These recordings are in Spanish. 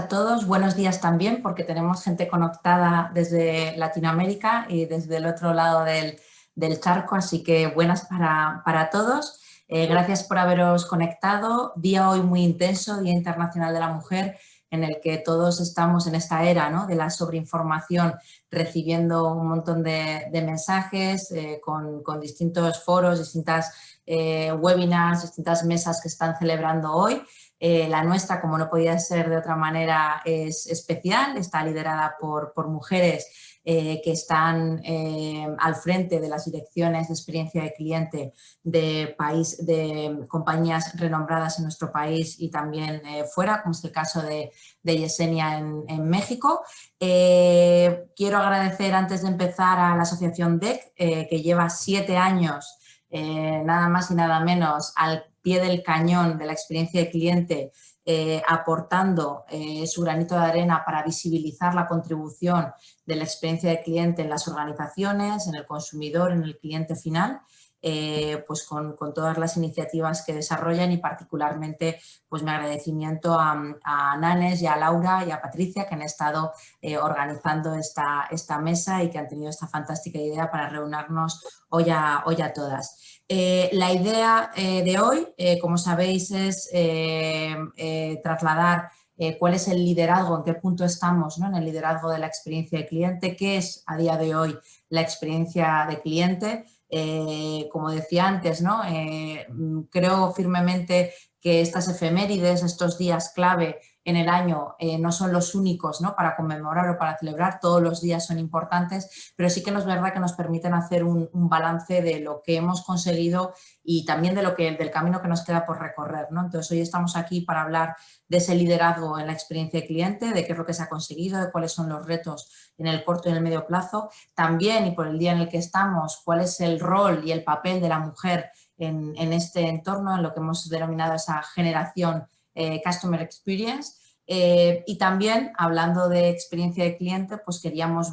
a todos, buenos días también, porque tenemos gente conectada desde Latinoamérica y desde el otro lado del charco, así que buenas para todos. Gracias por haberos conectado. Día hoy muy intenso, Día Internacional de la Mujer, en el que todos estamos en esta era, ¿no?, de la sobreinformación, recibiendo un montón de mensajes con distintos foros, distintas webinars, distintas mesas que están celebrando hoy. La nuestra, como no podía ser de otra manera, es especial, está liderada por mujeres que están al frente de las direcciones de experiencia de cliente de compañías renombradas en nuestro país y también fuera, como es el caso de Yesenia en México. Quiero agradecer antes de empezar a la asociación DEC, que lleva 7 años, nada más y nada menos, al pie del cañón de la experiencia de cliente, aportando su granito de arena para visibilizar la contribución de la experiencia de cliente en las organizaciones, en el consumidor, en el cliente final, pues con todas las iniciativas que desarrollan y particularmente pues mi agradecimiento a Nanes y a Laura y a Patricia, que han estado organizando esta mesa y que han tenido esta fantástica idea para reunirnos hoy a todas. La idea de hoy, como sabéis, es trasladar cuál es el liderazgo, en qué punto estamos, ¿no?, en el liderazgo de la experiencia de cliente, qué es a día de hoy la experiencia de cliente. Como decía antes, ¿no?, creo firmemente que estas efemérides, estos días clave en el año, no son los únicos, ¿no?, para conmemorar o para celebrar. Todos los días son importantes, pero sí que es verdad que nos permiten hacer un balance de lo que hemos conseguido y también del camino que nos queda por recorrer, ¿no? Entonces, hoy estamos aquí para hablar de ese liderazgo en la experiencia de cliente, de qué es lo que se ha conseguido, de cuáles son los retos en el corto y en el medio plazo. También, y por el día en el que estamos, cuál es el rol y el papel de la mujer en este entorno, en lo que hemos denominado esa generación Customer Experience. Y también, hablando de experiencia de cliente, pues queríamos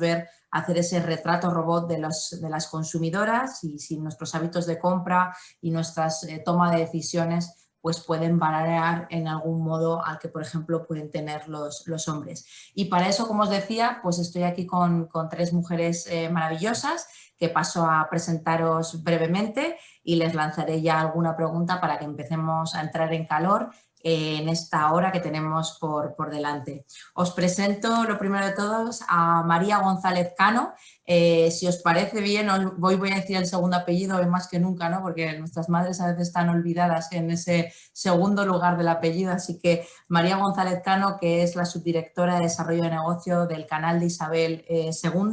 hacer ese retrato robot de las consumidoras y si nuestros hábitos de compra y nuestras toma de decisiones pues pueden variar en algún modo al que, por ejemplo, pueden tener los hombres. Y para eso, como os decía, pues estoy aquí con 3 mujeres maravillosas que paso a presentaros brevemente y les lanzaré ya alguna pregunta para que empecemos a entrar en calor en esta hora que tenemos por delante. Os presento, lo primero de todos, a María González Cano. Si os parece bien, voy a decir el segundo apellido hoy más que nunca, ¿no?, porque nuestras madres a veces están olvidadas en ese segundo lugar del apellido, así que María González Cano, que es la subdirectora de Desarrollo de Negocio del canal de Isabel II.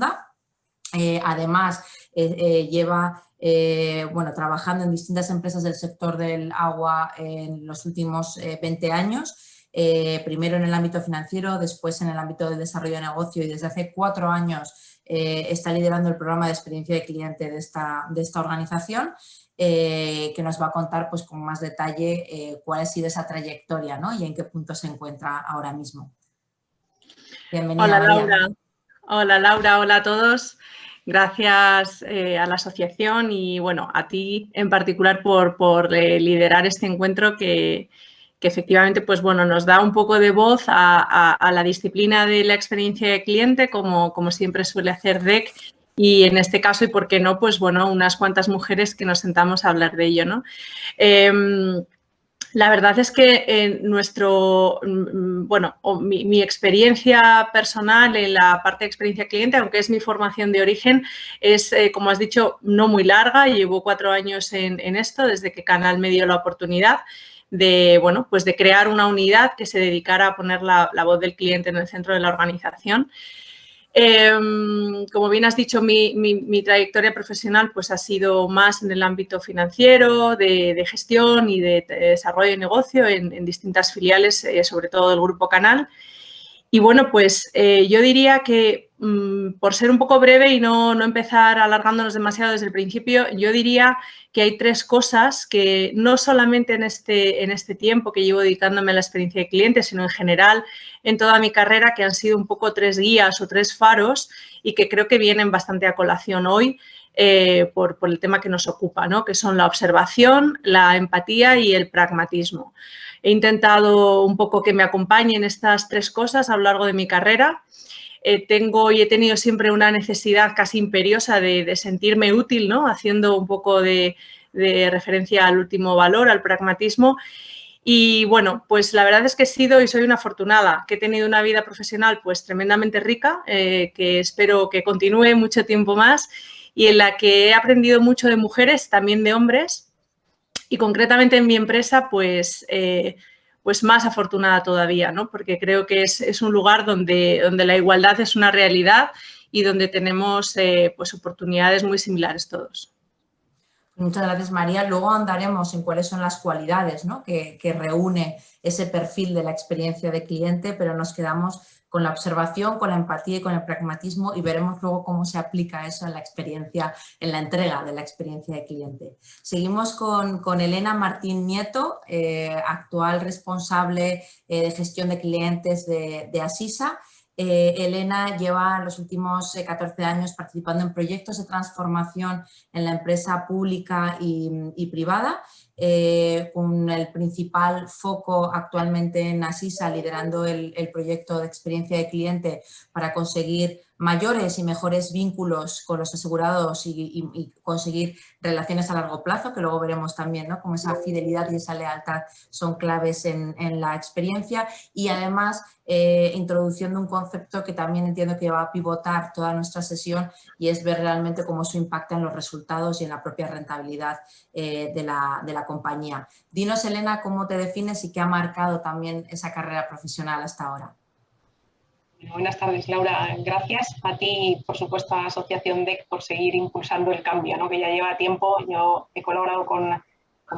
Además, lleva trabajando en distintas empresas del sector del agua en los últimos 20 años, primero en el ámbito financiero, después en el ámbito del desarrollo de negocio y desde hace 4 años está liderando el programa de experiencia de cliente de esta organización, que nos va a contar pues, con más detalle cuál ha sido esa trayectoria, ¿no?, y en qué punto se encuentra ahora mismo. Bienvenida, Hola, María. Laura. Hola, Laura. Hola a todos. Gracias a la asociación y, bueno, a ti en particular por liderar este encuentro que efectivamente, pues, bueno, nos da un poco de voz a la disciplina de la experiencia de cliente, como siempre suele hacer DEC, y en este caso, y por qué no, pues, bueno, unas cuantas mujeres que nos sentamos a hablar de ello, ¿no? La verdad es que mi experiencia personal en la parte de experiencia cliente, aunque es mi formación de origen, es, como has dicho, no muy larga. Llevo 4 años en esto, desde que Canal me dio la oportunidad de crear una unidad que se dedicara a poner la voz del cliente en el centro de la organización. Como bien has dicho, mi trayectoria profesional pues, ha sido más en el ámbito financiero, de gestión y de desarrollo de negocio en distintas filiales, sobre todo del Grupo Canal. Y bueno, pues yo diría que por ser un poco breve y no empezar alargándonos demasiado desde el principio, yo diría que hay 3 cosas que no solamente en este tiempo que llevo dedicándome a la experiencia de cliente, sino en general en toda mi carrera, que han sido un poco 3 guías o 3 faros y que creo que vienen bastante a colación hoy por el tema que nos ocupa, ¿no? Que son la observación, la empatía y el pragmatismo. He intentado un poco que me acompañen estas tres cosas a lo largo de mi carrera. Tengo y he tenido siempre una necesidad casi imperiosa de sentirme útil, ¿no? Haciendo un poco de referencia al último valor, al pragmatismo. Y bueno, pues la verdad es que he sido y soy una afortunada, que he tenido una vida profesional pues tremendamente rica, que espero que continúe mucho tiempo más y en la que he aprendido mucho de mujeres, también de hombres y concretamente en mi empresa pues más afortunada todavía, ¿no? Porque creo que es un lugar donde la igualdad es una realidad y donde tenemos pues oportunidades muy similares todos. Muchas gracias, María. Luego andaremos en cuáles son las cualidades, ¿no? que reúne ese perfil de la experiencia de cliente, pero nos quedamos con la observación, con la empatía y con el pragmatismo y veremos luego cómo se aplica eso en la experiencia, en la entrega de la experiencia de cliente. Seguimos con Elena Martín Nieto, actual responsable de gestión de clientes de Asisa. Elena lleva los últimos 14 años participando en proyectos de transformación en la empresa pública y privada, con el principal foco actualmente en Asisa, liderando el proyecto de experiencia de cliente para conseguir mayores y mejores vínculos con los asegurados y conseguir relaciones a largo plazo, que luego veremos también, ¿no? Cómo esa fidelidad y esa lealtad son claves en la experiencia y además introduciendo un concepto que también entiendo que va a pivotar toda nuestra sesión y es ver realmente cómo eso impacta en los resultados y en la propia rentabilidad de la compañía. Dinos, Elena, cómo te defines y qué ha marcado también esa carrera profesional hasta ahora. Buenas tardes, Laura. Gracias a ti y, por supuesto, a la Asociación DEC por seguir impulsando el cambio, ¿no? Que ya lleva tiempo. Yo he colaborado con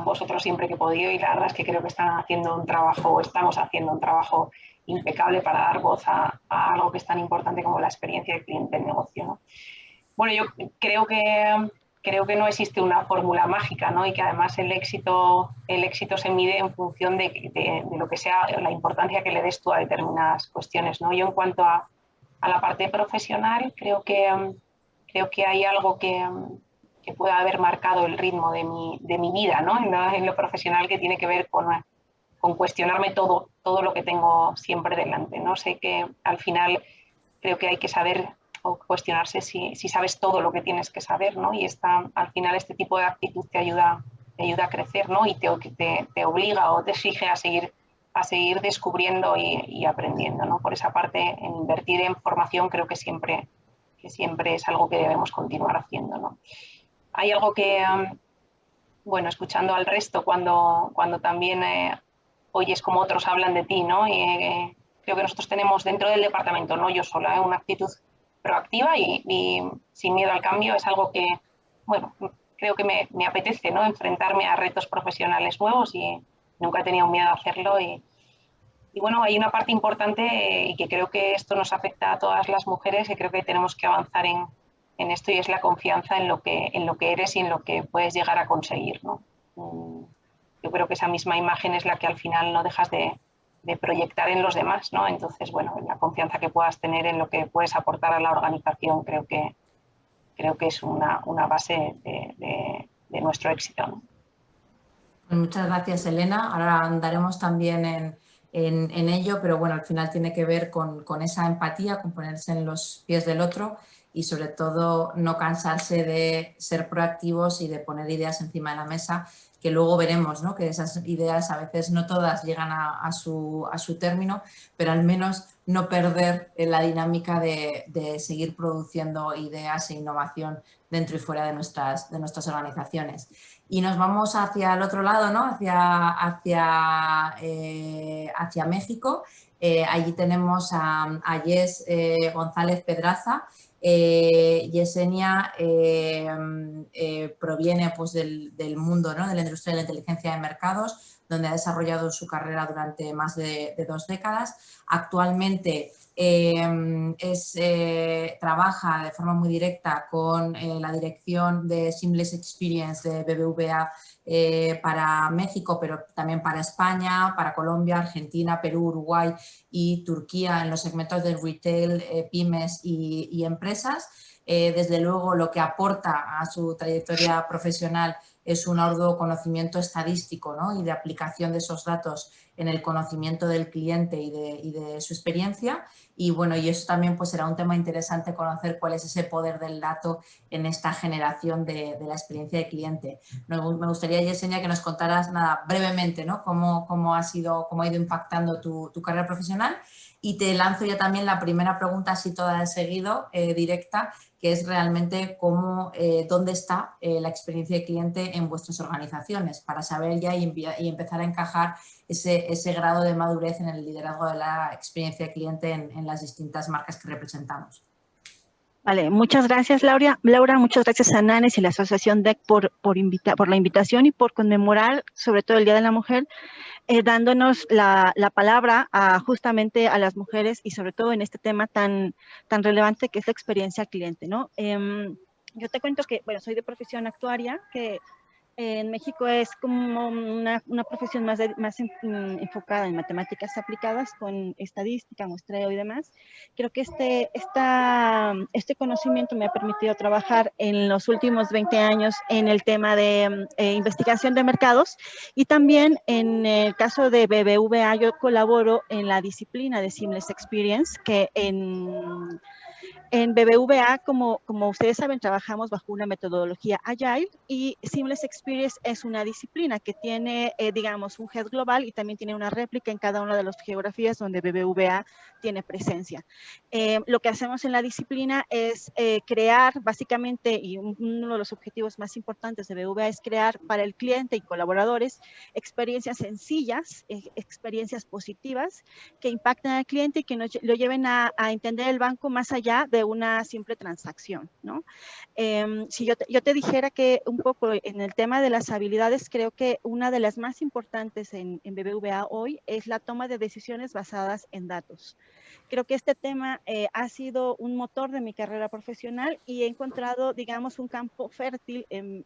vosotros siempre que he podido y la verdad es que creo que estamos haciendo un trabajo impecable para dar voz a algo que es tan importante como la experiencia del cliente en negocio, ¿no? Bueno, yo creo que no existe una fórmula mágica, ¿no? Y que además el éxito se mide en función de lo que sea la importancia que le des tú a determinadas cuestiones, ¿no? Yo en cuanto a la parte profesional creo que hay algo que pueda haber marcado el ritmo de mi vida, ¿no? En lo profesional, que tiene que ver con cuestionarme todo lo que tengo siempre delante, ¿no? Sé que al final creo que hay que saber o cuestionarse si sabes todo lo que tienes que saber, ¿no? Y al final este tipo de actitud te ayuda a crecer, ¿no? Y te obliga o te exige a seguir descubriendo y aprendiendo, ¿no? Por esa parte, en invertir en formación creo que siempre es algo que debemos continuar haciendo, ¿no? Hay algo que, bueno, escuchando al resto cuando también oyes como otros hablan de ti, ¿no? Y creo que nosotros tenemos dentro del departamento, no yo sola, una actitud proactiva y sin miedo al cambio. Es algo que, bueno, creo que me apetece, ¿no? Enfrentarme a retos profesionales nuevos y nunca he tenido miedo a hacerlo. Y bueno, hay una parte importante y que creo que esto nos afecta a todas las mujeres, que creo que tenemos que avanzar en esto, y es la confianza en lo que eres y en lo que puedes llegar a conseguir, ¿no? Yo creo que esa misma imagen es la que al final no dejas de proyectar en los demás, ¿no? Entonces, bueno, la confianza que puedas tener en lo que puedes aportar a la organización creo que es una base de nuestro éxito, ¿no? Pues muchas gracias, Elena. Ahora andaremos también en ello, pero bueno, al final tiene que ver con esa empatía, con ponerse en los pies del otro y sobre todo no cansarse de ser proactivos y de poner ideas encima de la mesa, que luego veremos, ¿no? Que esas ideas a veces no todas llegan a su término, pero al menos no perder la dinámica de seguir produciendo ideas e innovación dentro y fuera de nuestras organizaciones. Y nos vamos hacia el otro lado, ¿no? hacia México. Allí tenemos a Yes González Pedraza. Yesenia proviene pues, del mundo, ¿no? De la industria de la inteligencia de mercados, donde ha desarrollado su carrera durante más de 2 décadas. Actualmente trabaja de forma muy directa con la dirección de Seamless Experience de BBVA para México, pero también para España, para Colombia, Argentina, Perú, Uruguay y Turquía en los segmentos de retail, pymes y empresas. desde luego lo que aporta a su trayectoria profesional es un arduo conocimiento estadístico, ¿no? Y de aplicación de esos datos en el conocimiento del cliente y de su experiencia. Y bueno, y eso también pues será un tema interesante conocer cuál es ese poder del dato en esta generación de la experiencia de cliente. Me gustaría, Yesenia, que nos contaras brevemente, ¿no? Cómo ha ido impactando tu carrera profesional. Y te lanzo ya también la primera pregunta, así toda de seguido, directa, que es realmente dónde está la experiencia de cliente en vuestras organizaciones, para saber ya y empezar a encajar ese grado de madurez en el liderazgo de la experiencia de cliente en las distintas marcas que representamos. Vale, muchas gracias, Laura. Muchas gracias a NANES y la Asociación DEC por la invitación y por conmemorar, sobre todo el Día de la Mujer, dándonos la palabra justamente a las mujeres y sobre todo en este tema tan relevante que es la experiencia cliente, ¿no? Yo te cuento que, bueno, soy de profesión actuaria, que en México es como una profesión más enfocada en matemáticas aplicadas con estadística, muestreo y demás. Creo que este conocimiento me ha permitido trabajar en los últimos 20 años en el tema de investigación de mercados y también en el caso de BBVA yo colaboro en la disciplina de Seamless Experience, que en BBVA, como ustedes saben, trabajamos bajo una metodología Agile y Seamless Experience es una disciplina que tiene, digamos, un head global y también tiene una réplica en cada una de las geografías donde BBVA tiene presencia. Lo que hacemos en la disciplina es crear, básicamente, y uno de los objetivos más importantes de BBVA es crear para el cliente y colaboradores experiencias sencillas, experiencias positivas que impacten al cliente y que nos lo lleven a entender el banco más allá de una simple transacción, ¿no? Si yo te dijera que un poco en el tema de las habilidades, creo que una de las más importantes en BBVA hoy es la toma de decisiones basadas en datos. Creo que este tema ha sido un motor de mi carrera profesional y he encontrado, digamos, un campo fértil en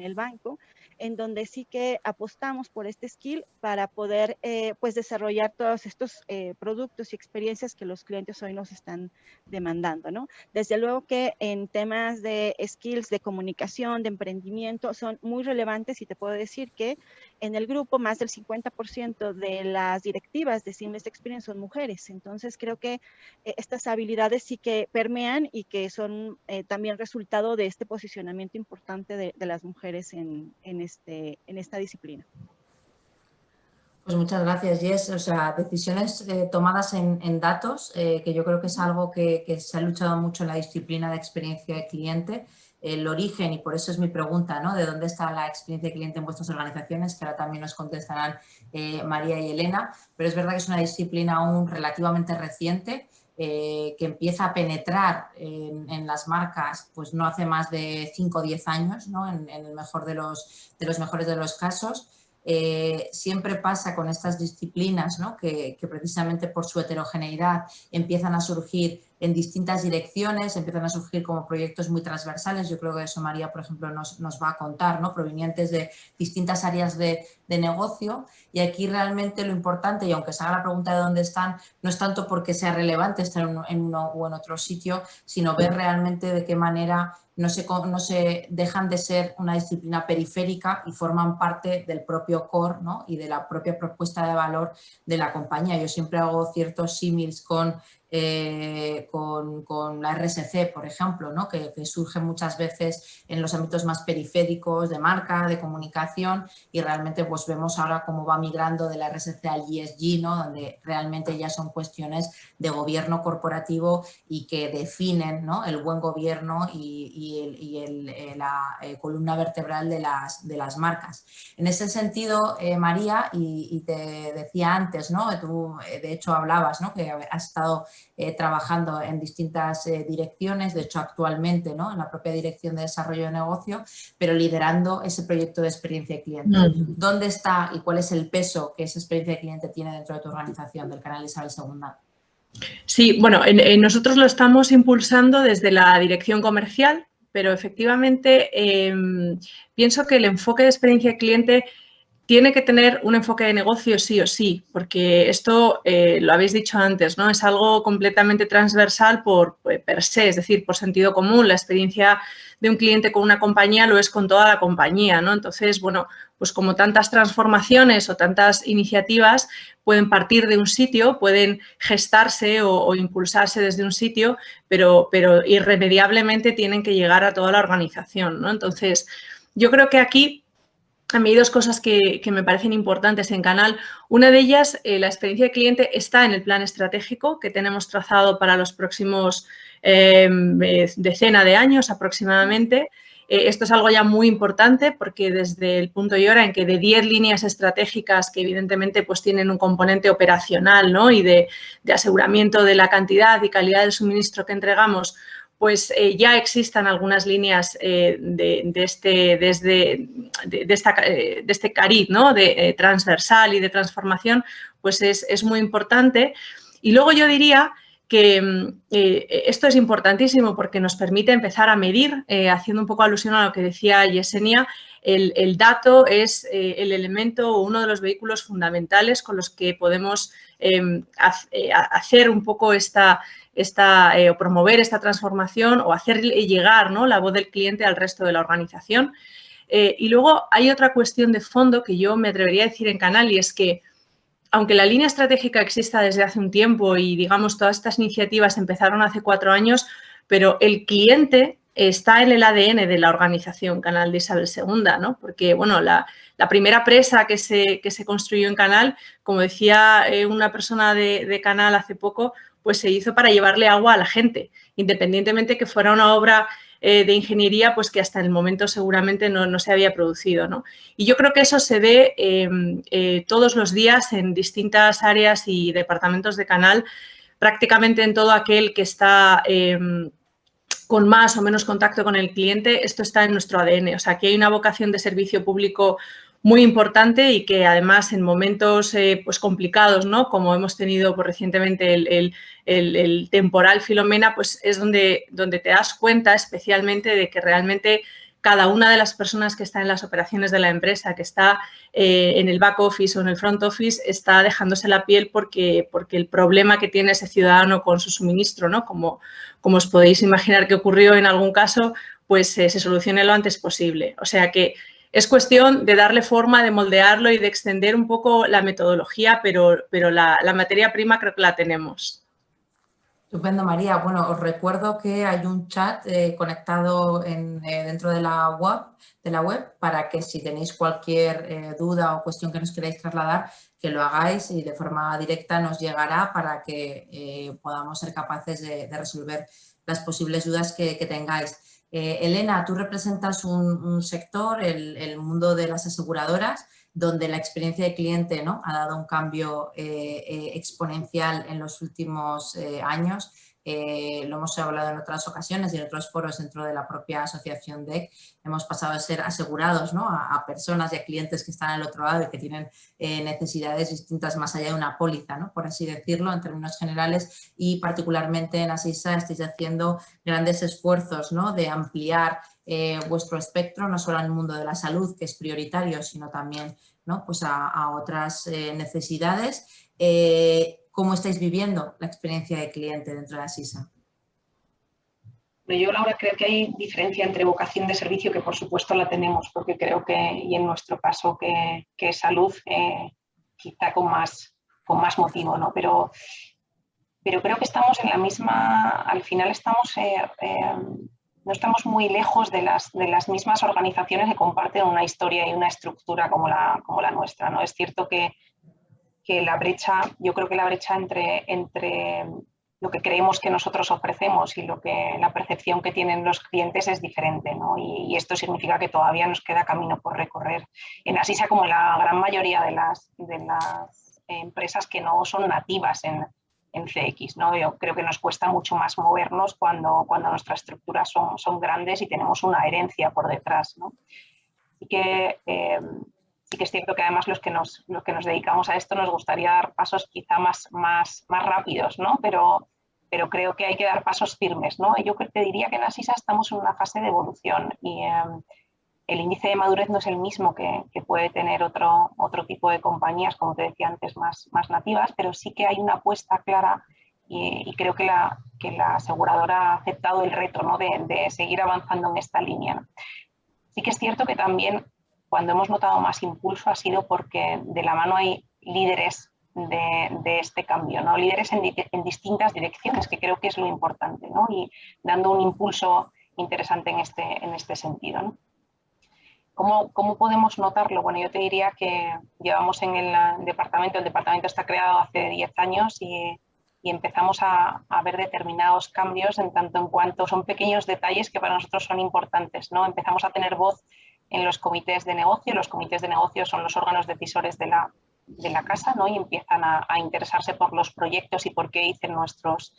el banco, en donde sí que apostamos por este skill para poder pues desarrollar todos estos productos y experiencias que los clientes hoy nos están demandando, ¿no? Desde luego que en temas de skills de comunicación, de emprendimiento, son muy relevantes y te puedo decir que en el grupo más del 50% de las directivas de Seamless Experience son mujeres. Entonces creo que estas habilidades sí que permean y que son también resultado de este posicionamiento importante de las mujeres en esta disciplina. Pues muchas gracias, Jess. O sea, decisiones tomadas en datos, que yo creo que es algo que se ha luchado mucho en la disciplina de experiencia de cliente. El origen, y por eso es mi pregunta, ¿no? ¿De dónde está la experiencia de cliente en vuestras organizaciones? Que ahora también nos contestarán María y Elena, pero es verdad que es una disciplina aún relativamente reciente, que empieza a penetrar en las marcas pues no hace más de 5 o 10 años, ¿no? En el mejor de los mejores de los casos. Siempre pasa con estas disciplinas, ¿no? que precisamente por su heterogeneidad empiezan a surgir en distintas direcciones, empiezan a surgir como proyectos muy transversales. Yo creo que eso María, por ejemplo, nos va a contar, ¿no? Provenientes de distintas áreas de negocio. Y aquí realmente lo importante, y aunque se haga la pregunta de dónde están, no es tanto porque sea relevante estar en uno o en otro sitio, sino ver realmente de qué manera no se dejan de ser una disciplina periférica y forman parte del propio core, ¿no? Y de la propia propuesta de valor de la compañía. Yo siempre hago ciertos símiles con la RSC, por ejemplo, ¿no? que surge muchas veces en los ámbitos más periféricos de marca, de comunicación, y realmente pues vemos ahora cómo va migrando de la RSC al ESG, ¿no? Donde realmente ya son cuestiones de gobierno corporativo y que definen, ¿no? El buen gobierno y la columna vertebral de las marcas. En ese sentido, María, y te decía antes, ¿no? Tú de hecho hablabas, ¿no? Que has estado trabajando en distintas direcciones, de hecho actualmente, ¿no? En la propia dirección de desarrollo de negocio, pero liderando ese proyecto de experiencia de cliente. ¿Dónde está y cuál es el peso que esa experiencia de cliente tiene dentro de tu organización del canal Isabel II? Sí, bueno, nosotros lo estamos impulsando desde la dirección comercial, pero efectivamente pienso que el enfoque de experiencia de cliente tiene que tener un enfoque de negocio sí o sí, porque esto, lo habéis dicho antes, ¿no? Es algo completamente transversal per se, es decir, por sentido común. La experiencia de un cliente con una compañía lo es con toda la compañía, ¿no? Entonces, bueno, pues como tantas transformaciones o tantas iniciativas pueden partir de un sitio, pueden gestarse o impulsarse desde un sitio, pero irremediablemente tienen que llegar a toda la organización, ¿no? Entonces, yo creo que aquí a mí hay dos cosas que me parecen importantes en Canal. Una de ellas, la experiencia de cliente está en el plan estratégico que tenemos trazado para los próximos decena de años aproximadamente. Esto es algo ya muy importante porque desde el punto y hora en que de 10 líneas estratégicas que evidentemente pues tienen un componente operacional, ¿no? Y de aseguramiento de la cantidad y calidad del suministro que entregamos, pues ya existan algunas líneas de este cariz, ¿no? De transversal y de transformación, pues es muy importante. Y luego yo diría que esto es importantísimo porque nos permite empezar a medir, haciendo un poco alusión a lo que decía Yesenia, el dato es el elemento o uno de los vehículos fundamentales con los que podemos hacer un poco o promover esta transformación o hacer llegar, ¿no? La voz del cliente al resto de la organización. Y luego hay otra cuestión de fondo que yo me atrevería a decir en Canal, y es que aunque la línea estratégica exista desde hace un tiempo y, digamos, todas estas iniciativas empezaron hace 4 años, pero el cliente está en el ADN de la organización Canal de Isabel II, ¿no? Porque, bueno, la primera presa que se construyó en Canal, como decía una persona de Canal hace poco, pues se hizo para llevarle agua a la gente, independientemente que fuera una obra de ingeniería, pues que hasta el momento seguramente no se había producido, ¿no? Y yo creo que eso se ve todos los días en distintas áreas y departamentos de Canal, prácticamente en todo aquel que está con más o menos contacto con el cliente. Esto está en nuestro ADN. O sea, aquí hay una vocación de servicio público muy importante y que además en momentos pues complicados, ¿no? Como hemos tenido pues, recientemente el temporal Filomena, pues es donde te das cuenta especialmente de que realmente cada una de las personas que está en las operaciones de la empresa, que está en el back office o en el front office, está dejándose la piel porque el problema que tiene ese ciudadano con su suministro, ¿no? Como os podéis imaginar que ocurrió en algún caso, pues se solucione lo antes posible. O sea que es cuestión de darle forma, de moldearlo y de extender un poco la metodología, pero la materia prima creo que la tenemos. Estupendo, María. Bueno, os recuerdo que hay un chat conectado dentro de la web para que si tenéis cualquier duda o cuestión que nos queráis trasladar, que lo hagáis y de forma directa nos llegará para que podamos ser capaces de resolver las posibles dudas que tengáis. Elena, tú representas un sector, el mundo de las aseguradoras, donde la experiencia de cliente, ¿no? Ha dado un cambio exponencial en los últimos años. Lo hemos hablado en otras ocasiones y en otros foros dentro de la propia asociación DEC. Hemos pasado de ser asegurados, ¿no? a personas y a clientes que están al otro lado y que tienen necesidades distintas más allá de una póliza, ¿no? Por así decirlo, en términos generales, y particularmente en Asisa estáis haciendo grandes esfuerzos, ¿no? De ampliar vuestro espectro, no solo en el mundo de la salud, que es prioritario, sino también, ¿no? Pues a otras necesidades. ¿Cómo estáis viviendo la experiencia de cliente dentro de Asisa? Yo, Laura, creo que hay diferencia entre vocación de servicio, que por supuesto la tenemos, porque creo que, y en nuestro caso, que salud, quizá con más motivo, ¿no? Pero creo que estamos en la misma, al final estamos... no estamos muy lejos de las mismas organizaciones que comparten una historia y una estructura como la nuestra, ¿no? Es cierto que la brecha, yo creo que la brecha entre lo que creemos que nosotros ofrecemos y la percepción que tienen los clientes es diferente, ¿no? Y esto significa que todavía nos queda camino por recorrer. En Asisa, como en la gran mayoría de las empresas que no son nativas en CX, ¿no? Yo creo que nos cuesta mucho más movernos cuando nuestras estructuras son grandes y tenemos una herencia por detrás, ¿no? Sí que es cierto que además los que nos dedicamos a esto nos gustaría dar pasos quizá más rápidos, ¿no? Pero creo que hay que dar pasos firmes, ¿no? Yo te diría que en Asisa estamos en una fase de evolución y el índice de madurez no es el mismo que puede tener otro tipo de compañías, como te decía antes, más nativas, pero sí que hay una apuesta clara y creo que la aseguradora ha aceptado el reto, ¿no?, de seguir avanzando en esta línea, ¿no? Sí que es cierto que también cuando hemos notado más impulso ha sido porque de la mano hay líderes de este cambio, ¿no? Líderes en distintas direcciones, que creo que es lo importante, ¿no? Y dando un impulso interesante en este sentido, ¿no? ¿Cómo podemos notarlo? Bueno, yo te diría que llevamos en el departamento está creado hace 10 años y empezamos a ver determinados cambios en tanto en cuanto son pequeños detalles que para nosotros son importantes, ¿no? Empezamos a tener voz en los comités de negocio. Los comités de negocio son los órganos decisores de la casa, ¿no? Y empiezan a interesarse por los proyectos y por qué dicen nuestros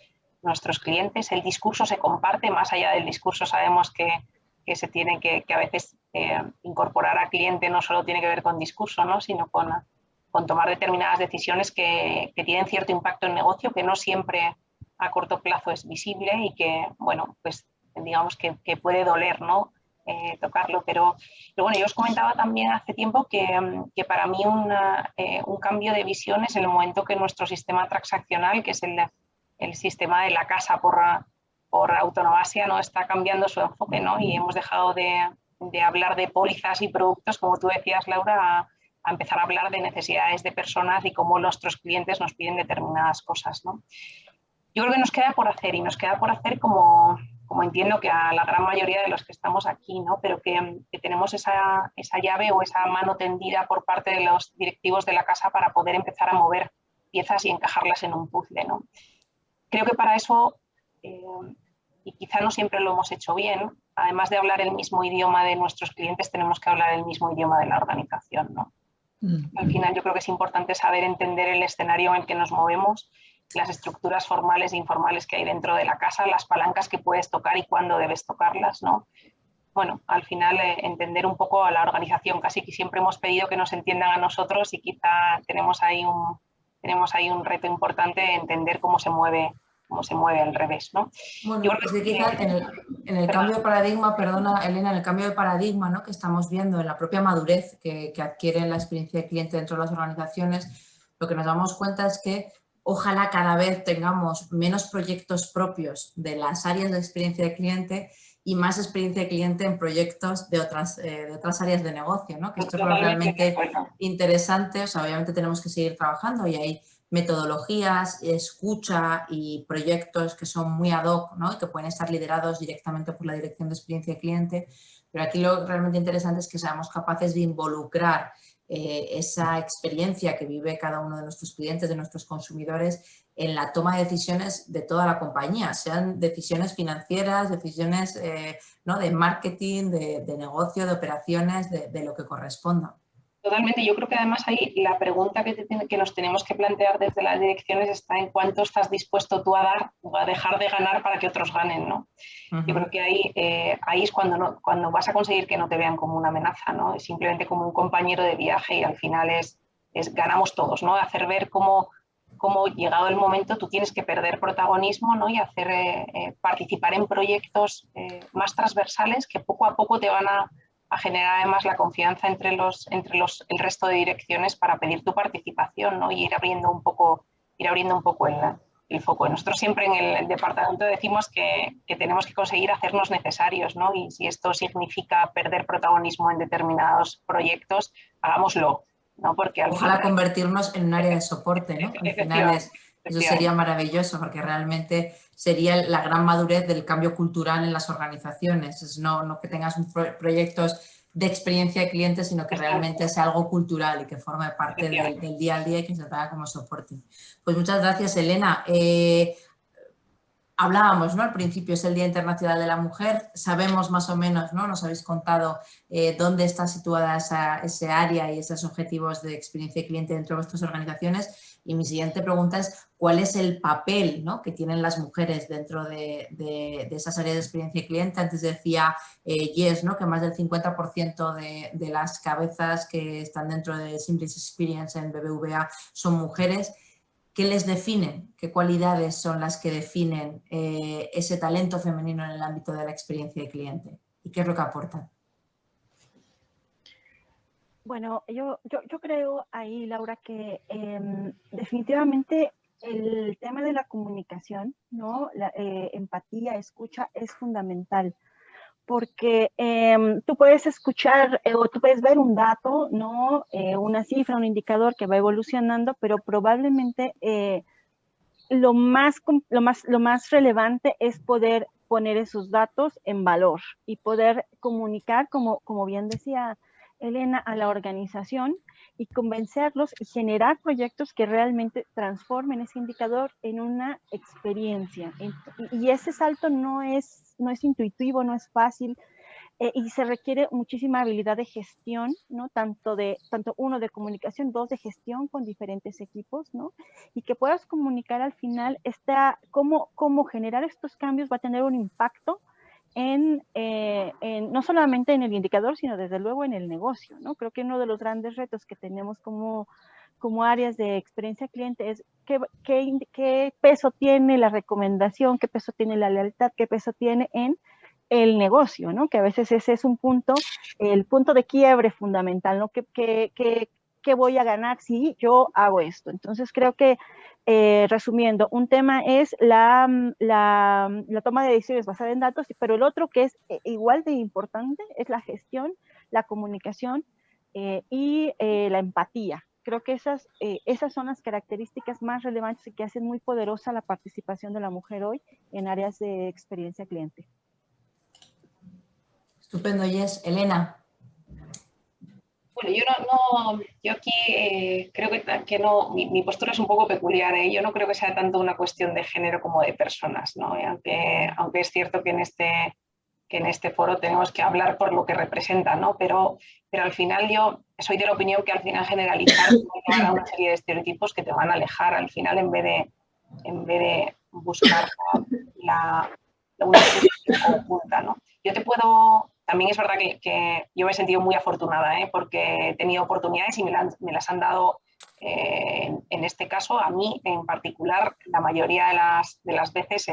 clientes. El discurso se comparte, más allá del discurso sabemos que se tiene que a veces incorporar al cliente no solo tiene que ver con discurso, ¿no?, sino con tomar determinadas decisiones que tienen cierto impacto en el negocio, que no siempre a corto plazo es visible y que, bueno, pues digamos que puede doler, ¿no?, tocarlo. Pero bueno, yo os comentaba también hace tiempo que para mí un cambio de visión es en el momento que nuestro sistema transaccional, que es el sistema de la casa por autonomasia, ¿no?, está cambiando su enfoque, ¿no?, y hemos dejado de hablar de pólizas y productos, como tú decías, Laura, a empezar a hablar de necesidades de personas y cómo nuestros clientes nos piden determinadas cosas, ¿no? Yo creo que nos queda por hacer, y nos queda por hacer como entiendo que a la gran mayoría de los que estamos aquí, ¿no?, pero que tenemos esa llave o esa mano tendida por parte de los directivos de la casa para poder empezar a mover piezas y encajarlas en un puzzle, ¿no? Creo que para eso, y quizá no siempre lo hemos hecho bien, además de hablar el mismo idioma de nuestros clientes, tenemos que hablar el mismo idioma de la organización, ¿no? Al final yo creo que es importante saber entender el escenario en el que nos movemos, las estructuras formales e informales que hay dentro de la casa, las palancas que puedes tocar y cuándo debes tocarlas, ¿no? Bueno, al final entender un poco a la organización. Casi que siempre hemos pedido que nos entiendan a nosotros y quizá tenemos ahí un reto importante de entender cómo se mueve al revés, ¿no? Bueno, es que quizás en el cambio de paradigma, perdona Elena, en el cambio de paradigma, ¿no?, que estamos viendo en la propia madurez que adquiere la experiencia de cliente dentro de las organizaciones, lo que nos damos cuenta es que ojalá cada vez tengamos menos proyectos propios de las áreas de experiencia de cliente y más experiencia de cliente en proyectos de otras áreas de negocio, ¿no? Que esto es lo realmente interesante. O sea, obviamente tenemos que seguir trabajando y hay metodologías, escucha y proyectos que son muy ad hoc, ¿no?, y que pueden estar liderados directamente por la dirección de experiencia de cliente, pero aquí lo realmente interesante es que seamos capaces de involucrar esa experiencia que vive cada uno de nuestros clientes, de nuestros consumidores, en la toma de decisiones de toda la compañía, sean decisiones financieras, decisiones ¿no?, de marketing, de negocio, de operaciones, de lo que corresponda. Totalmente. Yo creo que además ahí la pregunta que nos tenemos que plantear desde las direcciones está en cuánto estás dispuesto tú a dar o a dejar de ganar para que otros ganen, ¿no? Yo creo que ahí es cuando vas a conseguir que no te vean como una amenaza, ¿no? Es simplemente como un compañero de viaje y al final ganamos todos, ¿no? Hacer ver cómo llegado el momento tú tienes que perder protagonismo, ¿no?, y hacer participar en proyectos más transversales que poco a poco te van a generar además la confianza entre el resto de direcciones para pedir tu participación, ¿no?, y ir abriendo un poco el foco. Nosotros siempre en el departamento decimos que tenemos que conseguir hacernos necesarios, ¿no?, y si esto significa perder protagonismo en determinados proyectos, hagámoslo, ¿no? Porque ojalá convertirnos en un área de soporte, ¿no? Al final eso sería maravilloso porque realmente sería la gran madurez del cambio cultural en las organizaciones. Es no que tengas proyectos de experiencia de cliente, sino que realmente sea algo cultural y que forme parte del día a día y que se tenga como soporte. Pues muchas gracias, Elena. Hablábamos, ¿no?, al principio es el Día Internacional de la Mujer, sabemos más o menos, ¿no?, nos habéis contado dónde está situada ese área y esos objetivos de experiencia de cliente dentro de vuestras organizaciones, y mi siguiente pregunta es ¿cuál es el papel, ¿no?, que tienen las mujeres dentro de esas áreas de experiencia de cliente? Antes decía Jess, ¿no?, que más del 50% de las cabezas que están dentro de Simplex Experience en BBVA son mujeres. ¿Qué les definen? ¿Qué cualidades son las que definen ese talento femenino en el ámbito de la experiencia de cliente? ¿Y qué es lo que aportan? Bueno, yo creo ahí, Laura, que definitivamente el tema de la comunicación, ¿no? La empatía, escucha, es fundamental. Porque tú puedes escuchar o tú puedes ver un dato, ¿no? Una cifra, un indicador que va evolucionando, pero probablemente lo más relevante es poder poner esos datos en valor y poder comunicar, como bien decía Elena, a la organización y convencerlos y generar proyectos que realmente transformen ese indicador en una experiencia. Y ese salto no es intuitivo, no es fácil, y se requiere muchísima habilidad de gestión, ¿no? Tanto uno de comunicación, dos de gestión con diferentes equipos, ¿no? Y que puedas comunicar al final cómo generar estos cambios va a tener un impacto no solamente en el indicador, sino desde luego en el negocio, ¿no? Creo que uno de los grandes retos que tenemos como áreas de experiencia cliente es qué peso tiene la recomendación, qué peso tiene la lealtad, qué peso tiene en el negocio, ¿no? Que a veces ese es el punto de quiebre fundamental, ¿no? ¿Qué voy a ganar si yo hago esto? Entonces creo que, resumiendo, un tema es la toma de decisiones basada en datos, pero el otro que es igual de importante es la gestión, la comunicación y la empatía. Creo que esas son las características más relevantes y que hacen muy poderosa la participación de la mujer hoy en áreas de experiencia cliente. Estupendo, Jess. Elena. Bueno, yo aquí creo que no, mi postura es un poco peculiar, ¿eh? Yo no creo que sea tanto una cuestión de género como de personas, ¿no? Aunque es cierto que en este foro tenemos que hablar por lo que representa, ¿no? Pero al final yo soy de la opinión que al final generalizar te va a dar una serie de estereotipos que te van a alejar al final en vez de buscar una solución conjunta, ¿no? También es verdad que yo me he sentido muy afortunada, ¿eh? Porque he tenido oportunidades y me las han dado, en este caso, a mí en particular, la mayoría de las veces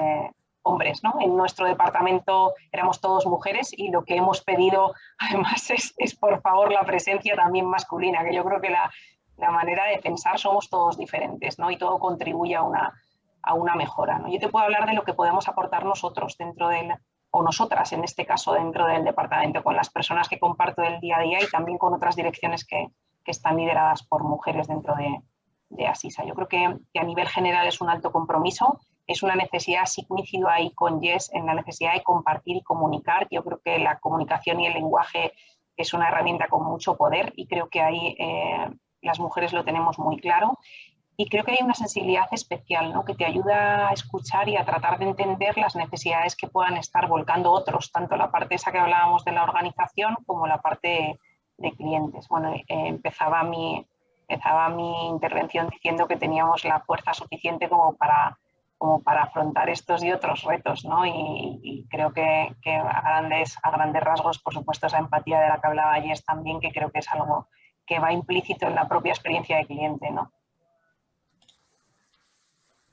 hombres, ¿no? En nuestro departamento éramos todos mujeres y lo que hemos pedido además es por favor la presencia también masculina, que yo creo que la manera de pensar somos todos diferentes, ¿no? Y todo contribuye a una mejora, ¿no? Yo te puedo hablar de lo que podemos aportar nosotros o nosotras en este caso dentro del departamento, con las personas que comparto el día a día y también con otras direcciones que están lideradas por mujeres dentro de Asisa. Yo creo que a nivel general es un alto compromiso, es una necesidad, sí coincido ahí con Jess, en la necesidad de compartir y comunicar. Yo creo que la comunicación y el lenguaje es una herramienta con mucho poder y creo que ahí las mujeres lo tenemos muy claro. Y creo que hay una sensibilidad especial, ¿no? Que te ayuda a escuchar y a tratar de entender las necesidades que puedan estar volcando otros, tanto la parte esa que hablábamos de la organización como la parte de clientes. Bueno, empezaba mi intervención diciendo que teníamos la fuerza suficiente como para afrontar estos y otros retos, ¿no? Y creo que a grandes rasgos, por supuesto, esa empatía de la que hablaba Jess también, que creo que es algo que va implícito en la propia experiencia de cliente, ¿no?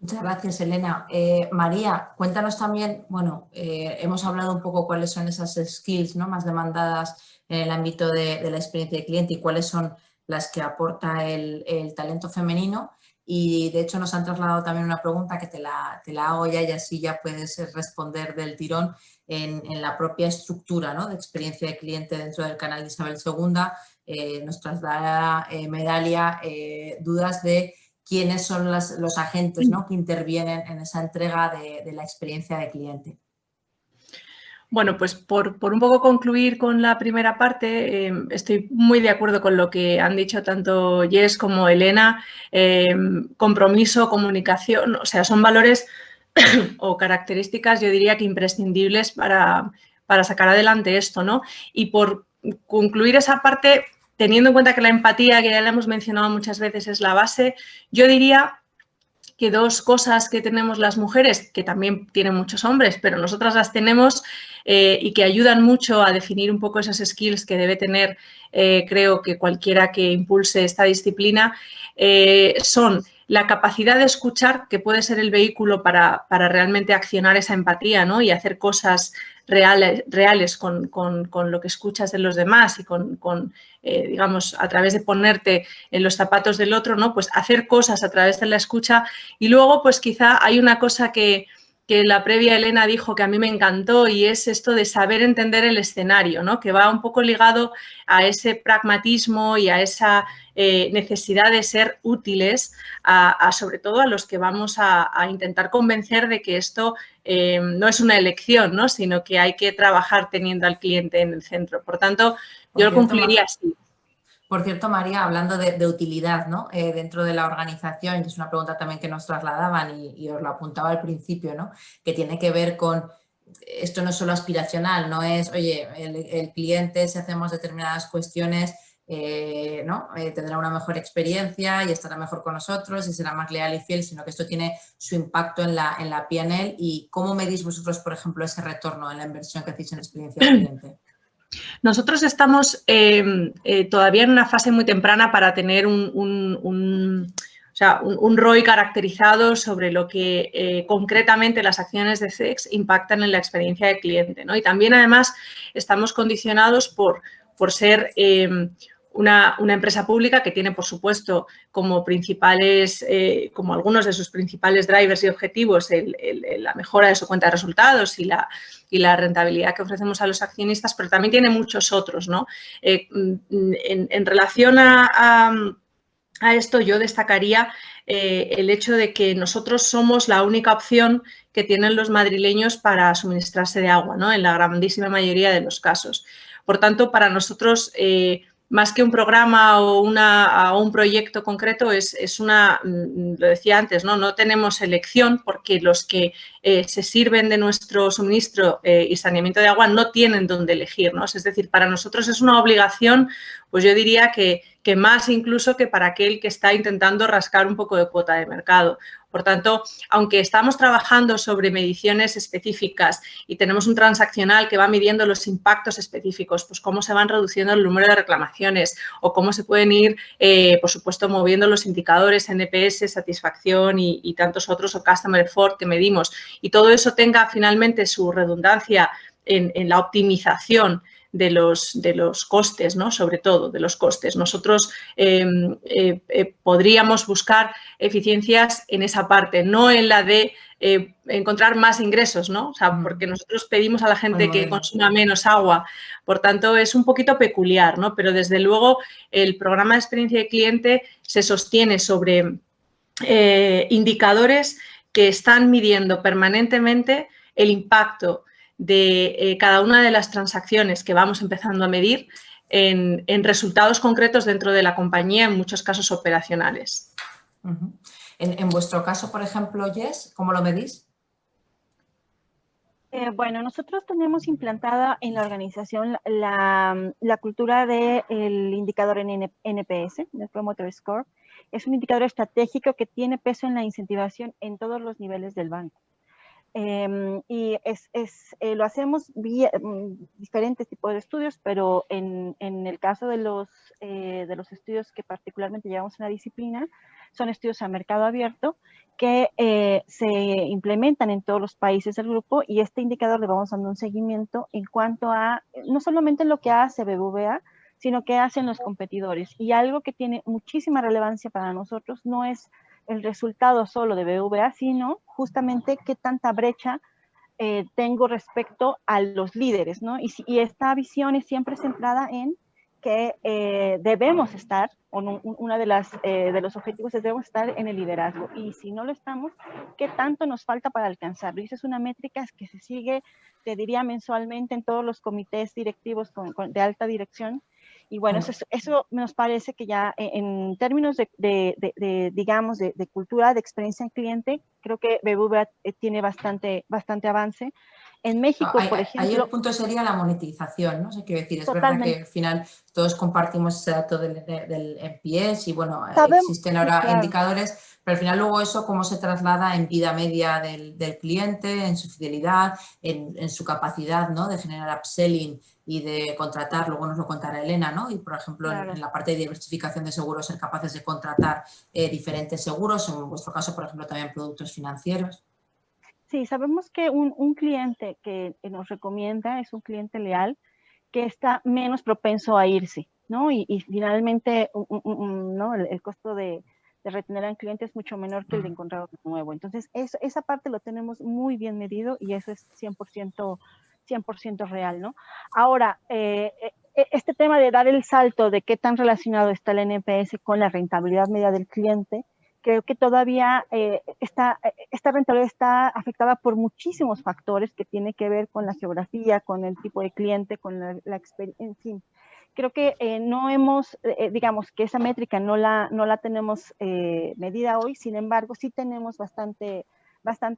Muchas gracias, Elena. María, cuéntanos también, bueno, hemos hablado un poco cuáles son esas skills, ¿no?, más demandadas en el ámbito de la experiencia de cliente y cuáles son las que aporta el talento femenino. Y de hecho nos han trasladado también una pregunta que te la hago ya y así ya puedes responder del tirón en la propia estructura, ¿no?, de experiencia de cliente dentro del canal de Isabel II. Nos traslada Medalia dudas de quiénes son los agentes, ¿no?, que intervienen en esa entrega de la experiencia de cliente. Bueno, pues por un poco concluir con la primera parte, estoy muy de acuerdo con lo que han dicho tanto Jess como Elena. Compromiso, comunicación, o sea, son valores o características, yo diría que imprescindibles para sacar adelante esto, ¿no? Y por concluir esa parte, teniendo en cuenta que la empatía, que ya la hemos mencionado muchas veces, es la base, yo diría que dos cosas que tenemos las mujeres, que también tienen muchos hombres, pero nosotras las tenemos y que ayudan mucho a definir un poco esas skills que debe tener, creo que cualquiera que impulse esta disciplina, son la capacidad de escuchar, que puede ser el vehículo para realmente accionar esa empatía, ¿no?, y hacer cosas reales con lo que escuchas de los demás y digamos, a través de ponerte en los zapatos del otro, ¿no? Pues hacer cosas a través de la escucha. Y luego, pues quizá hay una cosa que la previa Elena dijo que a mí me encantó, y es esto de saber entender el escenario, ¿no? Que va un poco ligado a ese pragmatismo y a esa necesidad de ser útiles sobre todo a los que vamos a intentar convencer de que esto no es una elección, ¿no? Sino que hay que trabajar teniendo al cliente en el centro. Por tanto, yo lo concluiría así. Por cierto, María, hablando de utilidad, ¿no? Dentro de la organización, que es una pregunta también que nos trasladaban y os lo apuntaba al principio, ¿no? Que tiene que ver con, esto no es solo aspiracional, no es, oye, el cliente, si hacemos determinadas cuestiones, ¿no? Tendrá una mejor experiencia y estará mejor con nosotros y será más leal y fiel, sino que esto tiene su impacto en la P&L. ¿Y cómo medís vosotros, por ejemplo, ese retorno en la inversión que hacéis en experiencia del cliente? Nosotros estamos todavía en una fase muy temprana para tener un ROI caracterizado sobre lo que concretamente las acciones de CEX impactan en la experiencia del cliente, ¿no? Y también, además, estamos condicionados por ser una empresa pública que tiene, por supuesto, como como algunos de sus principales drivers y objetivos la mejora de su cuenta de resultados y la rentabilidad que ofrecemos a los accionistas, pero también tiene muchos otros, ¿no? En relación a esto, yo destacaría el hecho de que nosotros somos la única opción que tienen los madrileños para suministrarse de agua, ¿no? En la grandísima mayoría de los casos. Por tanto, para nosotros, más que un programa o un proyecto concreto, lo decía antes, no tenemos elección, porque los que se sirven de nuestro suministro y saneamiento de agua no tienen dónde elegirnos. Es decir, para nosotros es una obligación, pues yo diría que más incluso que para aquel que está intentando rascar un poco de cuota de mercado. Por tanto, aunque estamos trabajando sobre mediciones específicas y tenemos un transaccional que va midiendo los impactos específicos, pues cómo se van reduciendo el número de reclamaciones o cómo se pueden ir, por supuesto, moviendo los indicadores NPS, satisfacción y tantos otros, o Customer Effort que medimos, y todo eso tenga finalmente su redundancia en la optimización de los costes, ¿no? Sobre todo de los costes. Nosotros podríamos buscar eficiencias en esa parte, no en la de encontrar más ingresos, ¿no? O sea, porque nosotros pedimos a la gente que consuma menos agua. Por tanto, es un poquito peculiar, ¿no? Pero desde luego el programa de experiencia de cliente se sostiene sobre indicadores que están midiendo permanentemente el impacto de cada una de las transacciones que vamos empezando a medir en resultados concretos dentro de la compañía, en muchos casos operacionales. En vuestro caso, por ejemplo, Jess, ¿cómo lo medís? Bueno, nosotros tenemos implantada en la organización la cultura del indicador en NPS, el Promoter Score. Es un indicador estratégico que tiene peso en la incentivación en todos los niveles del banco. Y lo hacemos vía diferentes tipos de estudios, pero en el caso de los estudios que particularmente llevamos en la disciplina, son estudios a mercado abierto que se implementan en todos los países del grupo, y este indicador le vamos dando un seguimiento en cuanto a no solamente lo que hace BBVA, sino que hacen los competidores. Y algo que tiene muchísima relevancia para nosotros no es el resultado solo de BBVA, sino justamente qué tanta brecha tengo respecto a los líderes, ¿no? Y esta visión es siempre centrada en que debemos estar, una de los objetivos es debemos estar en el liderazgo, y si no lo estamos, ¿qué tanto nos falta para alcanzarlo? Y esa es una métrica que se sigue, te diría, mensualmente en todos los comités directivos de alta dirección. Y bueno, eso nos parece que ya en términos digamos, de cultura, de experiencia en cliente, creo que BBVA tiene bastante avance. En México, por ejemplo... Ahí el punto sería la monetización, ¿no? O sea, quiero decir, es totalmente. verdad que al final todos compartimos ese dato del NPS y, bueno, existen ahora indicadores, pero al final luego eso cómo se traslada en vida media del cliente, en su fidelidad, en su capacidad, ¿no? De generar upselling y de contratar, luego nos lo contará Elena, ¿no? Y, por ejemplo, claro, en la parte de diversificación de seguros, ser capaces de contratar diferentes seguros, en vuestro caso, por ejemplo, también productos financieros. Sí, sabemos que un cliente que nos recomienda es un cliente leal que está menos propenso a irse, ¿no? Y finalmente, ¿no? El costo de retener a un cliente es mucho menor que el de encontrar otro nuevo. Entonces, esa parte lo tenemos muy bien medido y eso es 100% real, ¿no? Ahora, este tema de dar el salto de qué tan relacionado está el NPS con la rentabilidad media del cliente, creo que todavía esta rentabilidad está afectada por muchísimos factores que tienen que ver con la geografía, con el tipo de cliente, con la experiencia, en fin. Creo que no hemos, digamos que esa métrica no la tenemos medida hoy, sin embargo, sí tenemos bastante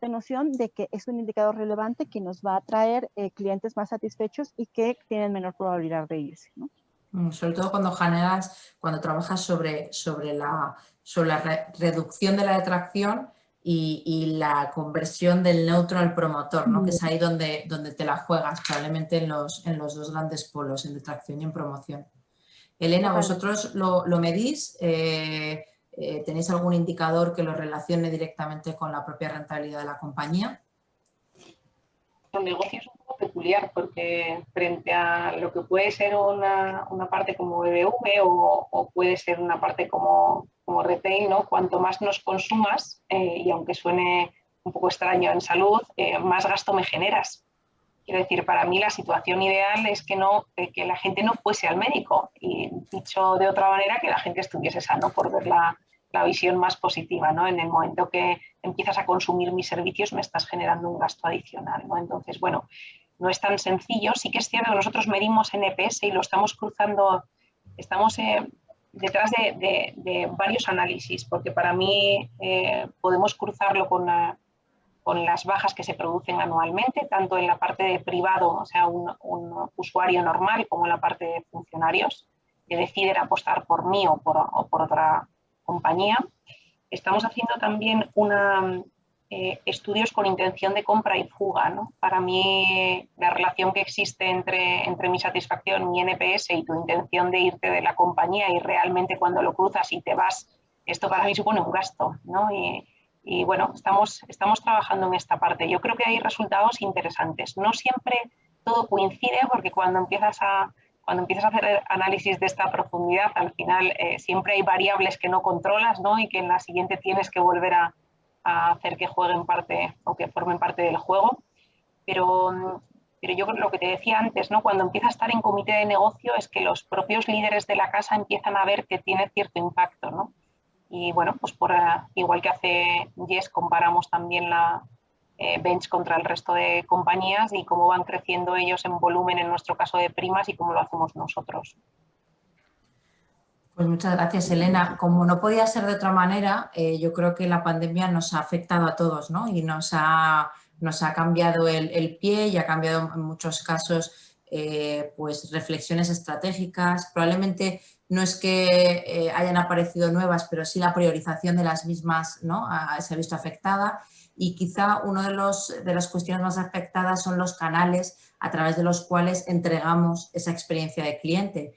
noción de que es un indicador relevante que nos va a traer clientes más satisfechos y que tienen menor probabilidad de irse, ¿no? Sobre todo cuando trabajas sobre la reducción de la detracción y la conversión del neutro al promotor, ¿no? Que es ahí donde te la juegas, probablemente en los dos grandes polos, en detracción y en promoción. Elena, ¿vosotros lo medís? ¿Tenéis algún indicador que lo relacione directamente con la propia rentabilidad de la compañía? El negocio es un poco peculiar porque frente a lo que puede ser una parte como BBV o puede ser una parte como retail, ¿no? Cuanto más nos consumas, y aunque suene un poco extraño en salud, más gasto me generas. Quiero decir, para mí la situación ideal es que la gente no fuese al médico y, dicho de otra manera, que la gente estuviese sano, por ver la visión más positiva, ¿no? En el momento que empiezas a consumir mis servicios me estás generando un gasto adicional, ¿no? Entonces, bueno, no es tan sencillo. Sí que es cierto que nosotros medimos NPS y lo estamos cruzando, estamos detrás de varios análisis, porque para mí podemos cruzarlo con las bajas que se producen anualmente, tanto en la parte de privado, o sea, un usuario normal, como en la parte de funcionarios que deciden apostar por mí o por otra compañía. Estamos haciendo también estudios con intención de compra y fuga, ¿no? Para mí, la relación que existe entre mi satisfacción, mi NPS y tu intención de irte de la compañía, y realmente cuando lo cruzas y te vas, esto para mí supone un gasto, ¿no? Y bueno, estamos trabajando en esta parte. Yo creo que hay resultados interesantes. No siempre todo coincide, porque cuando empiezas a hacer análisis de esta profundidad, al final siempre hay variables que no controlas, ¿no? Y que en la siguiente tienes que volver a hacer que jueguen parte o que formen parte del juego. Pero yo lo que te decía antes, ¿no? Cuando empiezas a estar en comité de negocio es que los propios líderes de la casa empiezan a ver que tiene cierto impacto, ¿no? Y bueno, pues igual que hace Yes, comparamos también la bench contra el resto de compañías y cómo van creciendo ellos en volumen, en nuestro caso de primas, y cómo lo hacemos nosotros. Pues muchas gracias, Elena. Como no podía ser de otra manera, yo creo que la pandemia nos ha afectado a todos, ¿no? Y nos ha cambiado el pie y ha cambiado en muchos casos pues reflexiones estratégicas. Probablemente no es que hayan aparecido nuevas, pero sí la priorización de las mismas, ¿no? Se ha visto afectada. Y quizá una de las cuestiones más afectadas son los canales a través de los cuales entregamos esa experiencia de cliente.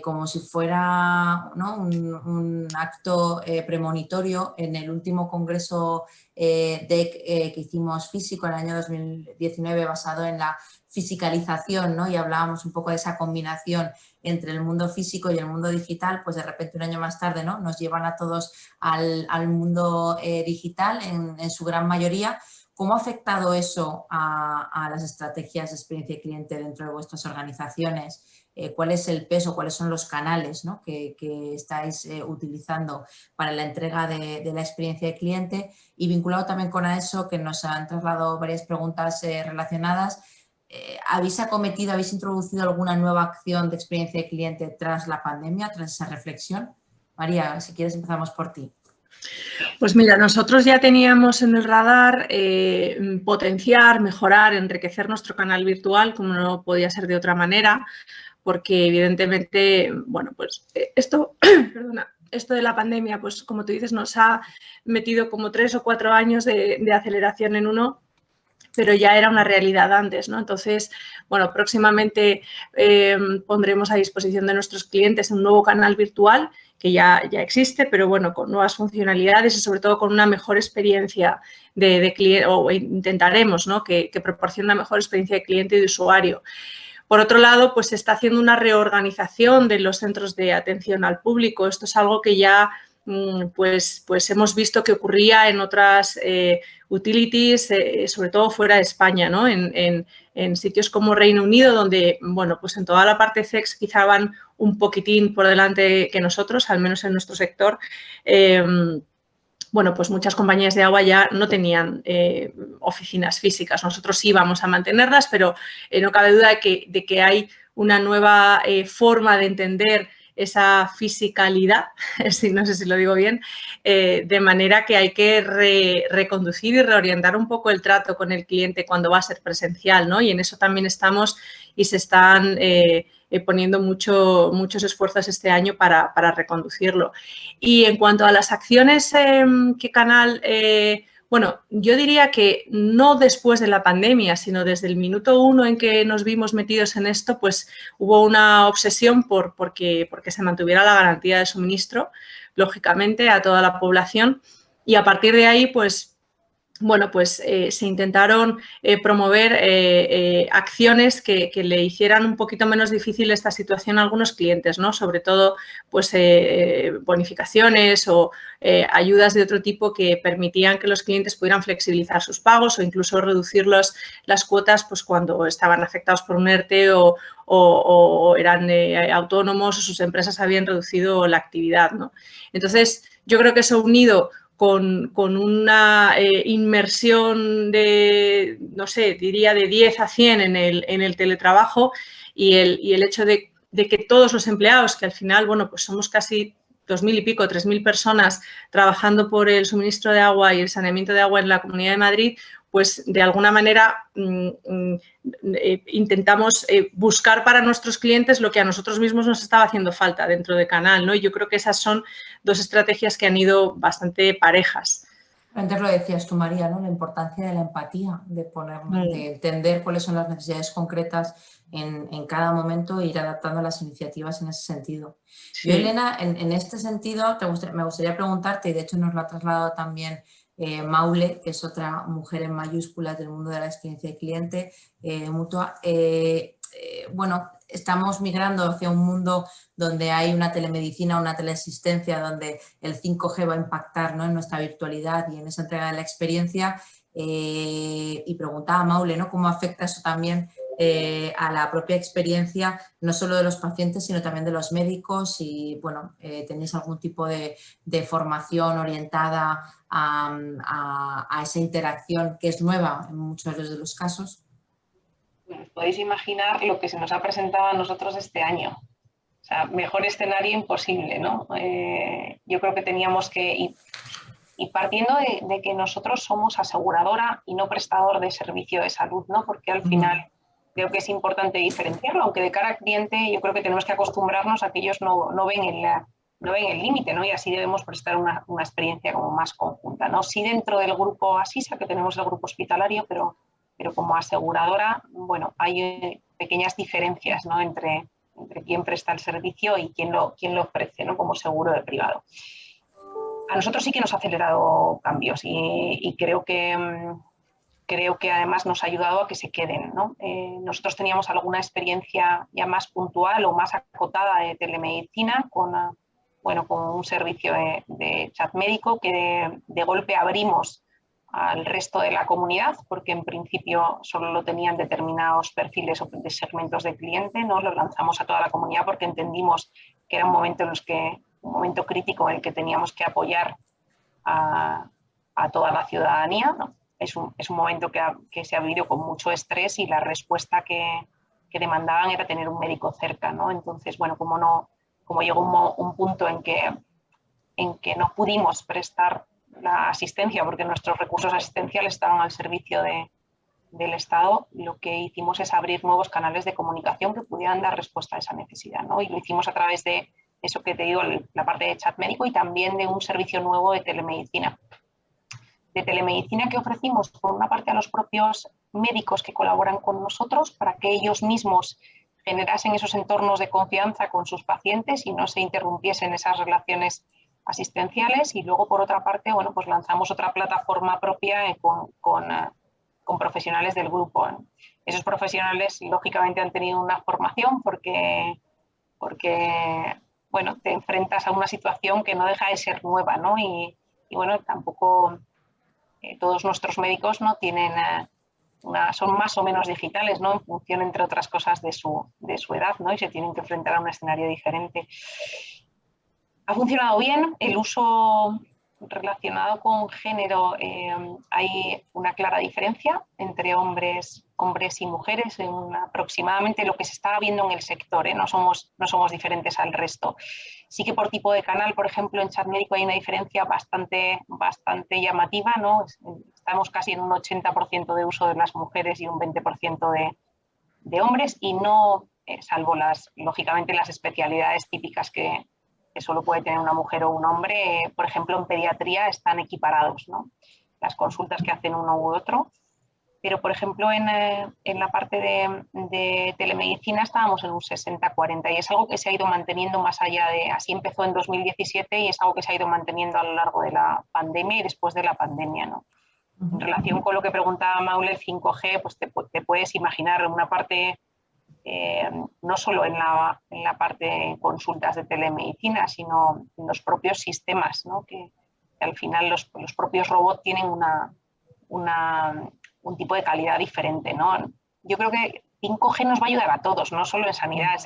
Como si fuera, ¿no? un acto premonitorio. En el último congreso DEC que hicimos físico en el año 2019, basado en la fisicalización, ¿no? Y hablábamos un poco de esa combinación entre el mundo físico y el mundo digital, pues de repente un año más tarde, ¿no? Nos llevan a todos al mundo digital en su gran mayoría. ¿Cómo ha afectado eso a las estrategias de experiencia de cliente dentro de vuestras organizaciones? ¿Cuál es el peso, cuáles son los canales, ¿no? que estáis utilizando para la entrega de la experiencia de cliente? Y vinculado también con eso, que nos han trasladado varias preguntas relacionadas, ¿habéis introducido alguna nueva acción de experiencia de cliente tras la pandemia, tras esa reflexión? María, si quieres empezamos por ti. Pues mira, nosotros ya teníamos en el radar potenciar, mejorar, enriquecer nuestro canal virtual, como no podía ser de otra manera, porque evidentemente, bueno, pues esto de la pandemia, pues como tú dices, nos ha metido como 3 o 4 años de aceleración en uno, pero ya era una realidad antes, ¿no? Entonces, bueno, próximamente pondremos a disposición de nuestros clientes un nuevo canal virtual que ya existe, pero bueno, con nuevas funcionalidades y sobre todo con una mejor experiencia de cliente, o intentaremos, ¿no?, que proporcione una mejor experiencia de cliente y de usuario. Por otro lado, pues se está haciendo una reorganización de los centros de atención al público. Esto es algo que ya pues hemos visto que ocurría en otras utilities, sobre todo fuera de España, ¿no? En sitios como Reino Unido, donde, bueno, pues en toda la parte CEX quizá van un poquitín por delante que nosotros, al menos en nuestro sector. Bueno, pues muchas compañías de agua ya no tenían oficinas físicas. Nosotros íbamos a mantenerlas, pero no cabe duda de que hay una nueva forma de entender esa fisicalidad, no sé si lo digo bien, de manera que hay que reconducir y reorientar un poco el trato con el cliente cuando va a ser presencial, ¿no? Y en eso también estamos y se están poniendo muchos esfuerzos este año para reconducirlo. Y en cuanto a las acciones que Canal... bueno, yo diría que no después de la pandemia, sino desde el minuto 1 en que nos vimos metidos en esto, pues hubo una obsesión porque se mantuviera la garantía de suministro, lógicamente, a toda la población. Y a partir de ahí, pues, bueno, pues se intentaron promover acciones que le hicieran un poquito menos difícil esta situación a algunos clientes, ¿no? Sobre todo, pues, bonificaciones o ayudas de otro tipo que permitían que los clientes pudieran flexibilizar sus pagos o incluso reducir las cuotas, pues, cuando estaban afectados por un ERTE o eran autónomos o sus empresas habían reducido la actividad, ¿no? Entonces, yo creo que eso unido con una inmersión de, no sé, diría de 10 a 100 en el teletrabajo y el hecho de que todos los empleados, que al final, bueno, pues somos casi 2.000 y pico, 3.000 personas trabajando por el suministro de agua y el saneamiento de agua en la Comunidad de Madrid, pues de alguna manera intentamos buscar para nuestros clientes lo que a nosotros mismos nos estaba haciendo falta dentro de Canal, ¿no? Y yo creo que esas son dos estrategias que han ido bastante parejas. Antes lo decías tú, María, ¿no? La importancia de la empatía, de entender cuáles son las necesidades concretas en cada momento e ir adaptando las iniciativas en ese sentido. Sí. Yo, Elena, en este sentido me gustaría preguntarte, y de hecho nos lo ha trasladado también Maule, que es otra mujer en mayúsculas del mundo de la experiencia de cliente mutua. Bueno, estamos migrando hacia un mundo donde hay una telemedicina, una teleasistencia, donde el 5G va a impactar, ¿no?, en nuestra virtualidad y en esa entrega de la experiencia. Y preguntaba a Maule, ¿no?, cómo afecta eso también a la propia experiencia, no solo de los pacientes, sino también de los médicos. Y, bueno, ¿tenéis algún tipo de formación orientada a esa interacción que es nueva en muchos de los casos? Bueno, podéis imaginar lo que se nos ha presentado a nosotros este año. O sea, mejor escenario imposible, ¿no? Yo creo que teníamos que... Y partiendo de que nosotros somos aseguradora y no prestador de servicio de salud, ¿no? Porque al final creo que es importante diferenciarlo, aunque de cara al cliente yo creo que tenemos que acostumbrarnos a que ellos no ven el límite, ¿no? Y así debemos prestar una experiencia como más conjunta, ¿no? Sí, dentro del grupo Asisa, que tenemos el grupo hospitalario, pero como aseguradora, bueno, hay pequeñas diferencias, ¿no?, entre quién presta el servicio y quién lo ofrece, ¿no?, como seguro de privado. A nosotros sí que nos ha acelerado cambios y creo que además nos ha ayudado a que se queden, ¿no? Nosotros teníamos alguna experiencia ya más puntual o más acotada de telemedicina con un servicio de chat médico que de golpe abrimos al resto de la comunidad, porque en principio solo lo tenían determinados perfiles o de segmentos de cliente, ¿no? Lo lanzamos a toda la comunidad porque entendimos que era un momento crítico en el que teníamos que apoyar a toda la ciudadanía, ¿no? Es un momento que se ha vivido con mucho estrés y la respuesta que demandaban era tener un médico cerca, ¿no? Entonces, bueno, como llegó un punto en que no pudimos prestar la asistencia porque nuestros recursos asistenciales estaban al servicio del Estado, lo que hicimos es abrir nuevos canales de comunicación que pudieran dar respuesta a esa necesidad, ¿no? Y lo hicimos a través de eso que te digo, la parte de chat médico y también de un servicio nuevo de telemedicina. De telemedicina que ofrecimos por una parte a los propios médicos que colaboran con nosotros para que ellos mismos generasen esos entornos de confianza con sus pacientes y no se interrumpiesen esas relaciones asistenciales. Y luego, por otra parte, bueno, pues lanzamos otra plataforma propia con profesionales del grupo. Esos profesionales, lógicamente, han tenido una formación porque bueno, te enfrentas a una situación que no deja de ser nueva, ¿no? Y bueno, tampoco todos nuestros médicos no tienen son más o menos digitales, ¿no? En función, entre otras cosas, de su edad, ¿no? Y se tienen que enfrentar a un escenario diferente. Ha funcionado bien. El uso relacionado con género, hay una clara diferencia entre hombres y mujeres, en aproximadamente lo que se está viendo en el sector, no somos diferentes al resto. Sí que por tipo de canal, por ejemplo, en Chat Médico hay una diferencia bastante llamativa, ¿no? Estamos casi en un 80% de uso de las mujeres y un 20% de hombres, y no, salvo lógicamente las especialidades típicas que solo puede tener una mujer o un hombre, por ejemplo, en pediatría están equiparados, ¿no? Las consultas que hacen uno u otro. Pero, por ejemplo, en la parte de telemedicina estábamos en un 60-40 y es algo que se ha ido manteniendo más allá así empezó en 2017 y es algo que se ha ido manteniendo a lo largo de la pandemia y después de la pandemia, ¿no? En relación con lo que preguntaba Maule, el 5G, pues te puedes imaginar una parte, no solo en la parte de consultas de telemedicina, sino en los propios sistemas, ¿no? Que al final los propios robots tienen un tipo de calidad diferente, ¿no? Yo creo que 5G nos va a ayudar a todos, no solo en sanidad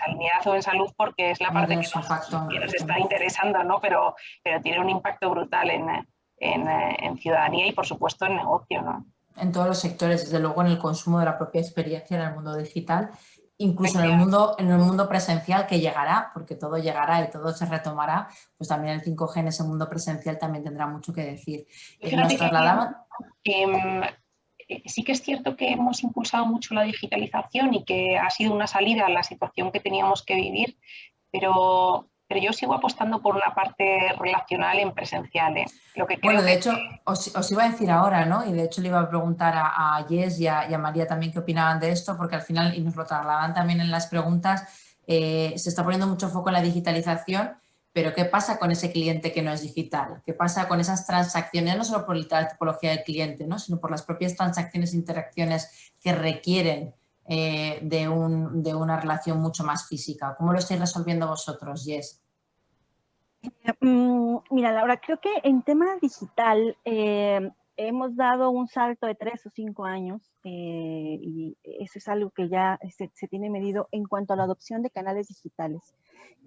o en salud, porque es la parte que nos está interesando, ¿no? Pero tiene un impacto brutal en ciudadanía y, por supuesto, en negocio, ¿no? En todos los sectores, desde luego en el consumo de la propia experiencia en el mundo digital, incluso en el mundo presencial, que llegará, porque todo llegará y todo se retomará, pues también el 5G en ese mundo presencial también tendrá mucho que decir. Nos trasladaban... Sí que es cierto que hemos impulsado mucho la digitalización y que ha sido una salida a la situación que teníamos que vivir, pero yo sigo apostando por una parte relacional en presencial. Lo que bueno, de hecho, os iba a decir ahora, ¿no? Y de hecho le iba a preguntar a Jess y a María también qué opinaban de esto, porque al final, y nos lo trasladan también en las preguntas, se está poniendo mucho foco en la digitalización, pero ¿qué pasa con ese cliente que no es digital? ¿Qué pasa con esas transacciones, no solo por la tipología del cliente, ¿no? Sino por las propias transacciones e interacciones que requieren de una relación mucho más física? ¿Cómo lo estáis resolviendo vosotros, Jess? Mira, Laura, creo que en tema digital hemos dado un salto de 3 o 5 años y eso es algo que ya se tiene medido en cuanto a la adopción de canales digitales.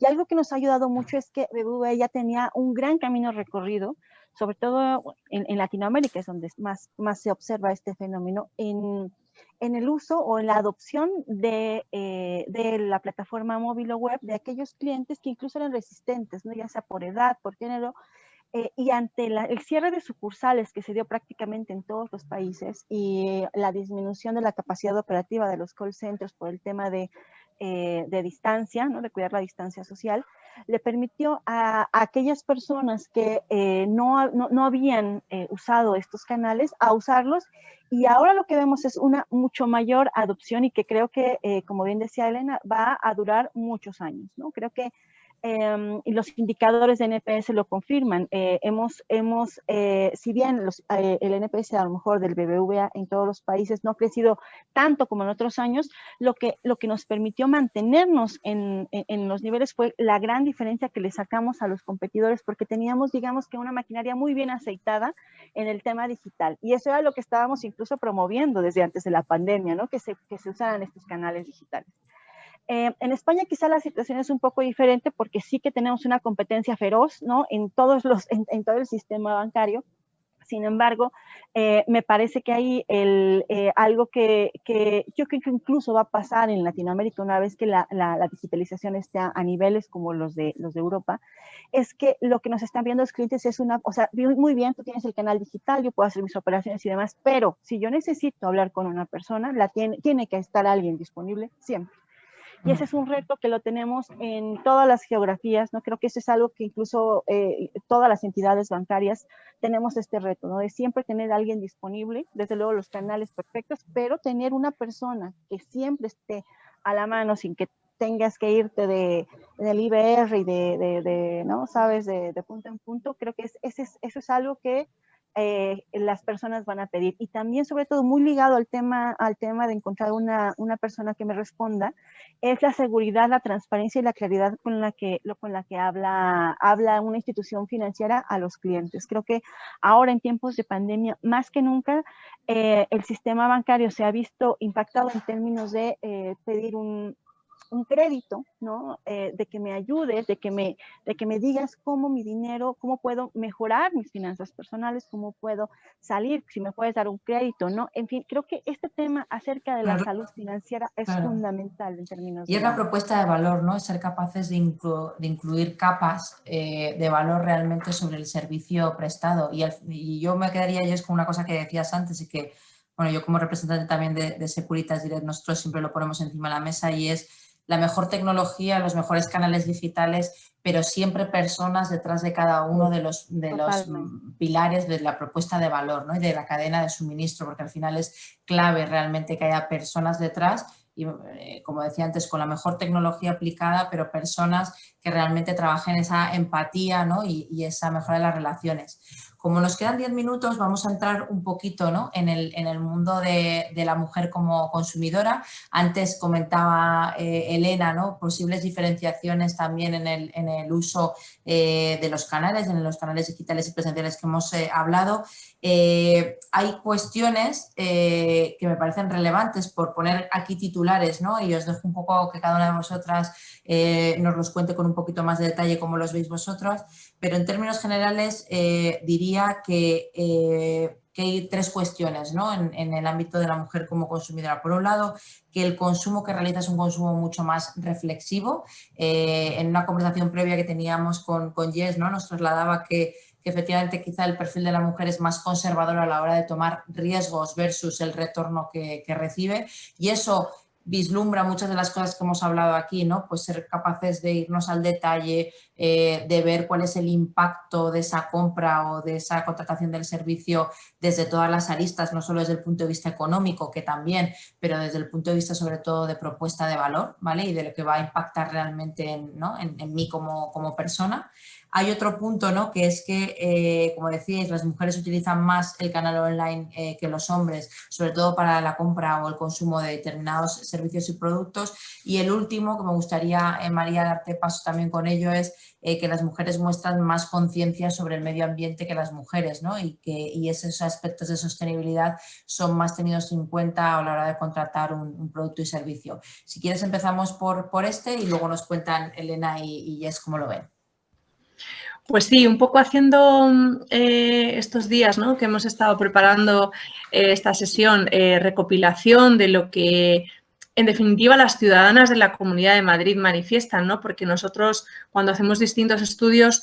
Y algo que nos ha ayudado mucho es que BBVA ya tenía un gran camino recorrido, sobre todo en Latinoamérica, es donde más se observa este fenómeno, en el uso o en la adopción de la plataforma móvil o web de aquellos clientes que incluso eran resistentes, ¿no? Ya sea por edad, por género, y ante el cierre de sucursales que se dio prácticamente en todos los países y la disminución de la capacidad operativa de los call centers por el tema de distancia, ¿no? De cuidar la distancia social, le permitió a aquellas personas que no habían usado estos canales a usarlos, y ahora lo que vemos es una mucho mayor adopción y que creo que, como bien decía Elena, va a durar muchos años, ¿no? Creo que y los indicadores de NPS lo confirman. Si bien el NPS a lo mejor del BBVA en todos los países no ha crecido tanto como en otros años, lo que nos permitió mantenernos en los niveles fue la gran diferencia que le sacamos a los competidores, porque teníamos, digamos, que una maquinaria muy bien aceitada en el tema digital. Y eso era lo que estábamos incluso promoviendo desde antes de la pandemia, ¿no? Que se usaran estos canales digitales. En España quizá la situación es un poco diferente porque sí que tenemos una competencia feroz, ¿no? En todo el sistema bancario. Sin embargo, me parece que hay algo que yo creo que incluso va a pasar en Latinoamérica una vez que la digitalización esté a niveles como los de Europa, es que lo que nos están viendo los clientes es o sea, muy bien, tú tienes el canal digital, yo puedo hacer mis operaciones y demás, pero si yo necesito hablar con una persona, tiene que estar alguien disponible siempre. Y ese es un reto que lo tenemos en todas las geografías, ¿no? Creo que eso es algo que incluso todas las entidades bancarias tenemos este reto, ¿no? De siempre tener a alguien disponible, desde luego los canales perfectos, pero tener una persona que siempre esté a la mano sin que tengas que irte del IBR y ¿no? Sabes, de punto en punto. Creo que eso es algo que las personas van a pedir. Y también, sobre todo, muy ligado al tema de encontrar una persona que me responda, es la seguridad, la transparencia y la claridad con la que habla una institución financiera a los clientes. Creo que ahora, en tiempos de pandemia, más que nunca, el sistema bancario se ha visto impactado en términos de pedir un crédito, ¿no? De que me ayudes, de que me digas cómo mi dinero, cómo puedo mejorar mis finanzas personales, cómo puedo salir, si me puedes dar un crédito, ¿no? En fin, creo que este tema acerca de la salud financiera es fundamental en términos y es la propuesta de valor, ¿no? Es ser capaces de incluir capas de valor realmente sobre el servicio prestado. Y yo me quedaría, Jess, con una cosa que decías antes y que, bueno, yo como representante también de Securitas Direct, nosotros siempre lo ponemos encima de la mesa, y es la mejor tecnología, los mejores canales digitales, pero siempre personas detrás de cada uno de los pilares de la propuesta de valor, ¿no? Y de la cadena de suministro, porque al final es clave realmente que haya personas detrás y, como decía antes, con la mejor tecnología aplicada, pero personas que realmente trabajen esa empatía, ¿no? y esa mejora de las relaciones. Como nos quedan 10 minutos, vamos a entrar un poquito, ¿no? en el mundo de la mujer como consumidora. Antes comentaba Elena, ¿no? Posibles diferenciaciones también en el uso de los canales, en los canales digitales y presenciales que hemos hablado. Hay cuestiones que me parecen relevantes por poner aquí titulares, ¿no? Y os dejo un poco que cada una de vosotras nos los cuente con un poquito más de detalle cómo los veis vosotras, pero en términos generales diría que hay tres cuestiones, ¿no? en el ámbito de la mujer como consumidora. Por un lado, que el consumo que realiza es un consumo mucho más reflexivo. En una conversación previa que teníamos con Jess, ¿no? Nos trasladaba que efectivamente quizá el perfil de la mujer es más conservador a la hora de tomar riesgos versus el retorno que recibe, y eso vislumbra muchas de las cosas que hemos hablado aquí, ¿no? Pues ser capaces de irnos al detalle, de ver cuál es el impacto de esa compra o de esa contratación del servicio desde todas las aristas, no solo desde el punto de vista económico, que también, pero desde el punto de vista sobre todo de propuesta de valor, ¿vale? Y de lo que va a impactar realmente en mí como persona. Hay otro punto, ¿no? Que es que, como decíais, las mujeres utilizan más el canal online que los hombres, sobre todo para la compra o el consumo de determinados servicios y productos. Y el último, que me gustaría, María, darte paso también con ello, es que las mujeres muestran más conciencia sobre el medio ambiente que las mujeres, ¿no? Y esos aspectos de sostenibilidad son más tenidos en cuenta a la hora de contratar un producto y servicio. Si quieres empezamos por este y luego nos cuentan Elena y Jess cómo lo ven. Pues sí, un poco haciendo estos días, ¿no? Que hemos estado preparando esta sesión, recopilación de lo que, en definitiva, las ciudadanas de la Comunidad de Madrid manifiestan, ¿no? Porque nosotros, cuando hacemos distintos estudios,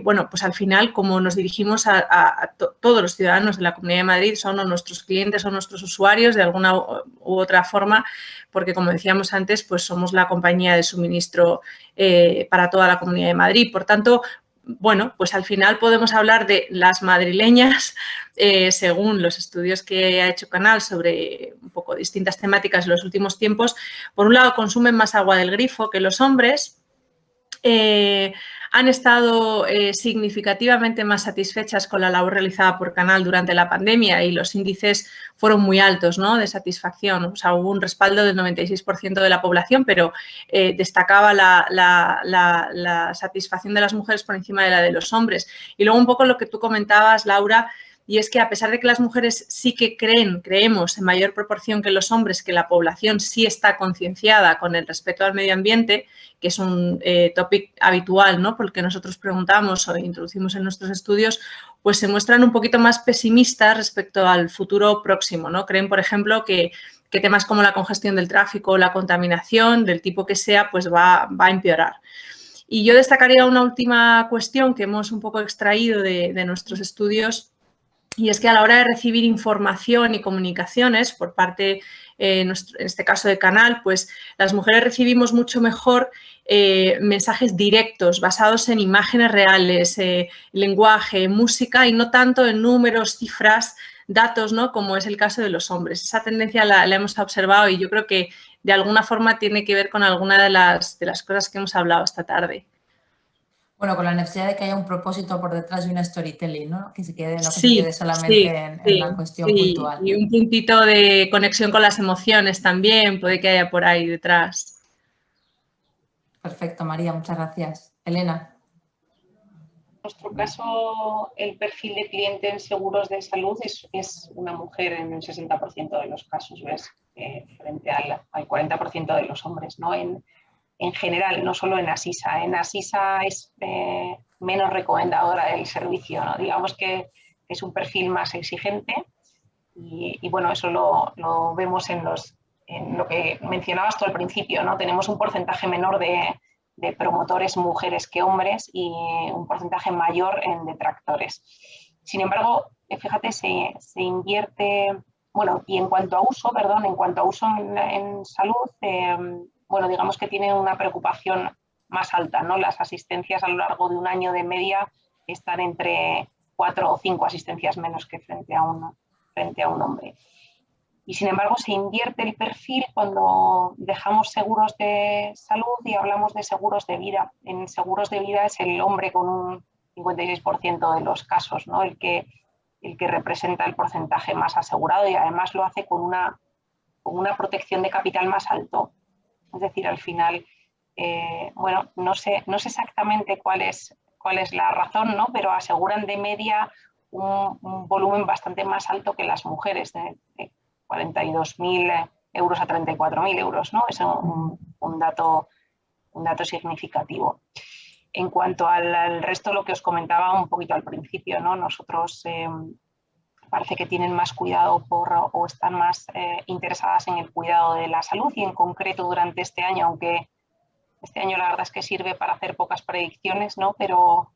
bueno, pues al final, como nos dirigimos a todos los ciudadanos de la Comunidad de Madrid, son o nuestros clientes o nuestros usuarios de alguna u otra forma, porque, como decíamos antes, pues somos la compañía de suministro para toda la Comunidad de Madrid. Por tanto, bueno, pues al final podemos hablar de las madrileñas, según los estudios que ha hecho Canal sobre un poco distintas temáticas en los últimos tiempos. Por un lado, consumen más agua del grifo que los hombres. Han estado significativamente más satisfechas con la labor realizada por Canal durante la pandemia y los índices fueron muy altos, ¿no? De satisfacción. O sea, hubo un respaldo del 96% de la población, pero destacaba la satisfacción de las mujeres por encima de la de los hombres. Y luego un poco lo que tú comentabas, Laura, y es que a pesar de que las mujeres sí que creemos en mayor proporción que los hombres que la población sí está concienciada con el respeto al medio ambiente, que es un tópico habitual, ¿no? Porque nosotros preguntamos o introducimos en nuestros estudios, pues se muestran un poquito más pesimistas respecto al futuro próximo, ¿no? Creen, por ejemplo, que temas como la congestión del tráfico o la contaminación, del tipo que sea, pues va a empeorar. Y yo destacaría una última cuestión que hemos un poco extraído de nuestros estudios, y es que a la hora de recibir información y comunicaciones por parte en este caso de Canal, pues las mujeres recibimos mucho mejor mensajes directos, basados en imágenes reales, lenguaje, música y no tanto en números, cifras, datos, ¿no? Como es el caso de los hombres. Esa tendencia la hemos observado y yo creo que de alguna forma tiene que ver con alguna de las cosas que hemos hablado esta tarde. Bueno, con la necesidad de que haya un propósito por detrás de una storytelling, ¿no? Que se quede, no que se quede solamente en la cuestión puntual. Y un puntito de conexión con las emociones también, puede que haya por ahí detrás. Perfecto, María, muchas gracias. Elena. En nuestro caso, el perfil de cliente en seguros de salud es una mujer en el 60% de los casos, ¿ves? Frente al 40% de los hombres, ¿no? En general, no solo en Asisa. En Asisa es menos recomendadora del servicio, ¿no? Digamos que es un perfil más exigente y bueno, eso lo vemos en lo que mencionabas tú al principio, ¿no? Tenemos un porcentaje menor de promotores mujeres que hombres y un porcentaje mayor en detractores. Sin embargo, fíjate, se invierte, bueno, y en cuanto a uso, en salud, bueno, digamos que tiene una preocupación más alta, ¿no? Las asistencias a lo largo de un año de media están entre 4 o 5 asistencias menos que frente a un hombre. Y sin embargo se invierte el perfil cuando dejamos seguros de salud y hablamos de seguros de vida. En seguros de vida es el hombre con un 56% de los casos, ¿no? el que representa el porcentaje más asegurado y además lo hace con una protección de capital más alto. Es decir, al final, bueno, no sé exactamente cuál es la razón, ¿no? Pero aseguran de media un volumen bastante más alto que las mujeres, de 42.000 euros a 34.000 euros, ¿no? Es un dato significativo. En cuanto al resto, lo que os comentaba un poquito al principio, ¿no? Nosotros parece que tienen más cuidado o están más interesadas en el cuidado de la salud y en concreto durante este año, aunque este año la verdad es que sirve para hacer pocas predicciones, ¿no? Pero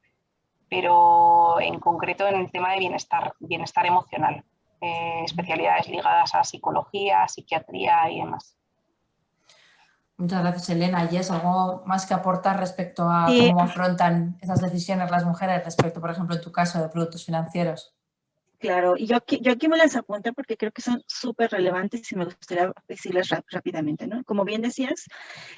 en concreto en el tema de bienestar emocional, especialidades ligadas a psicología, psiquiatría y demás. Muchas gracias, Elena. ¿Jess, algo más que aportar respecto a cómo afrontan esas decisiones las mujeres respecto, por ejemplo, en tu caso, de productos financieros? Claro, y yo aquí me las apunto porque creo que son súper relevantes y me gustaría decirles rápidamente, ¿no? Como bien decías,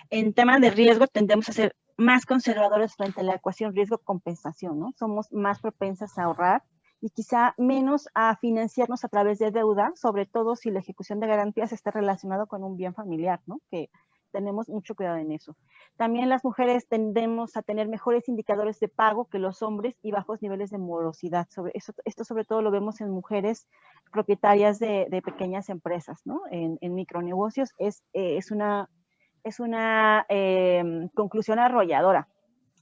en tema de riesgo tendemos a ser más conservadores frente a la ecuación riesgo-compensación, ¿no? Somos más propensas a ahorrar y quizá menos a financiarnos a través de deuda, sobre todo si la ejecución de garantías está relacionado con un bien familiar, ¿no? Que tenemos mucho cuidado en eso. También las mujeres tendemos a tener mejores indicadores de pago que los hombres y bajos niveles de morosidad. Esto sobre todo lo vemos en mujeres propietarias de pequeñas empresas, ¿no? En micronegocios es una conclusión arrolladora.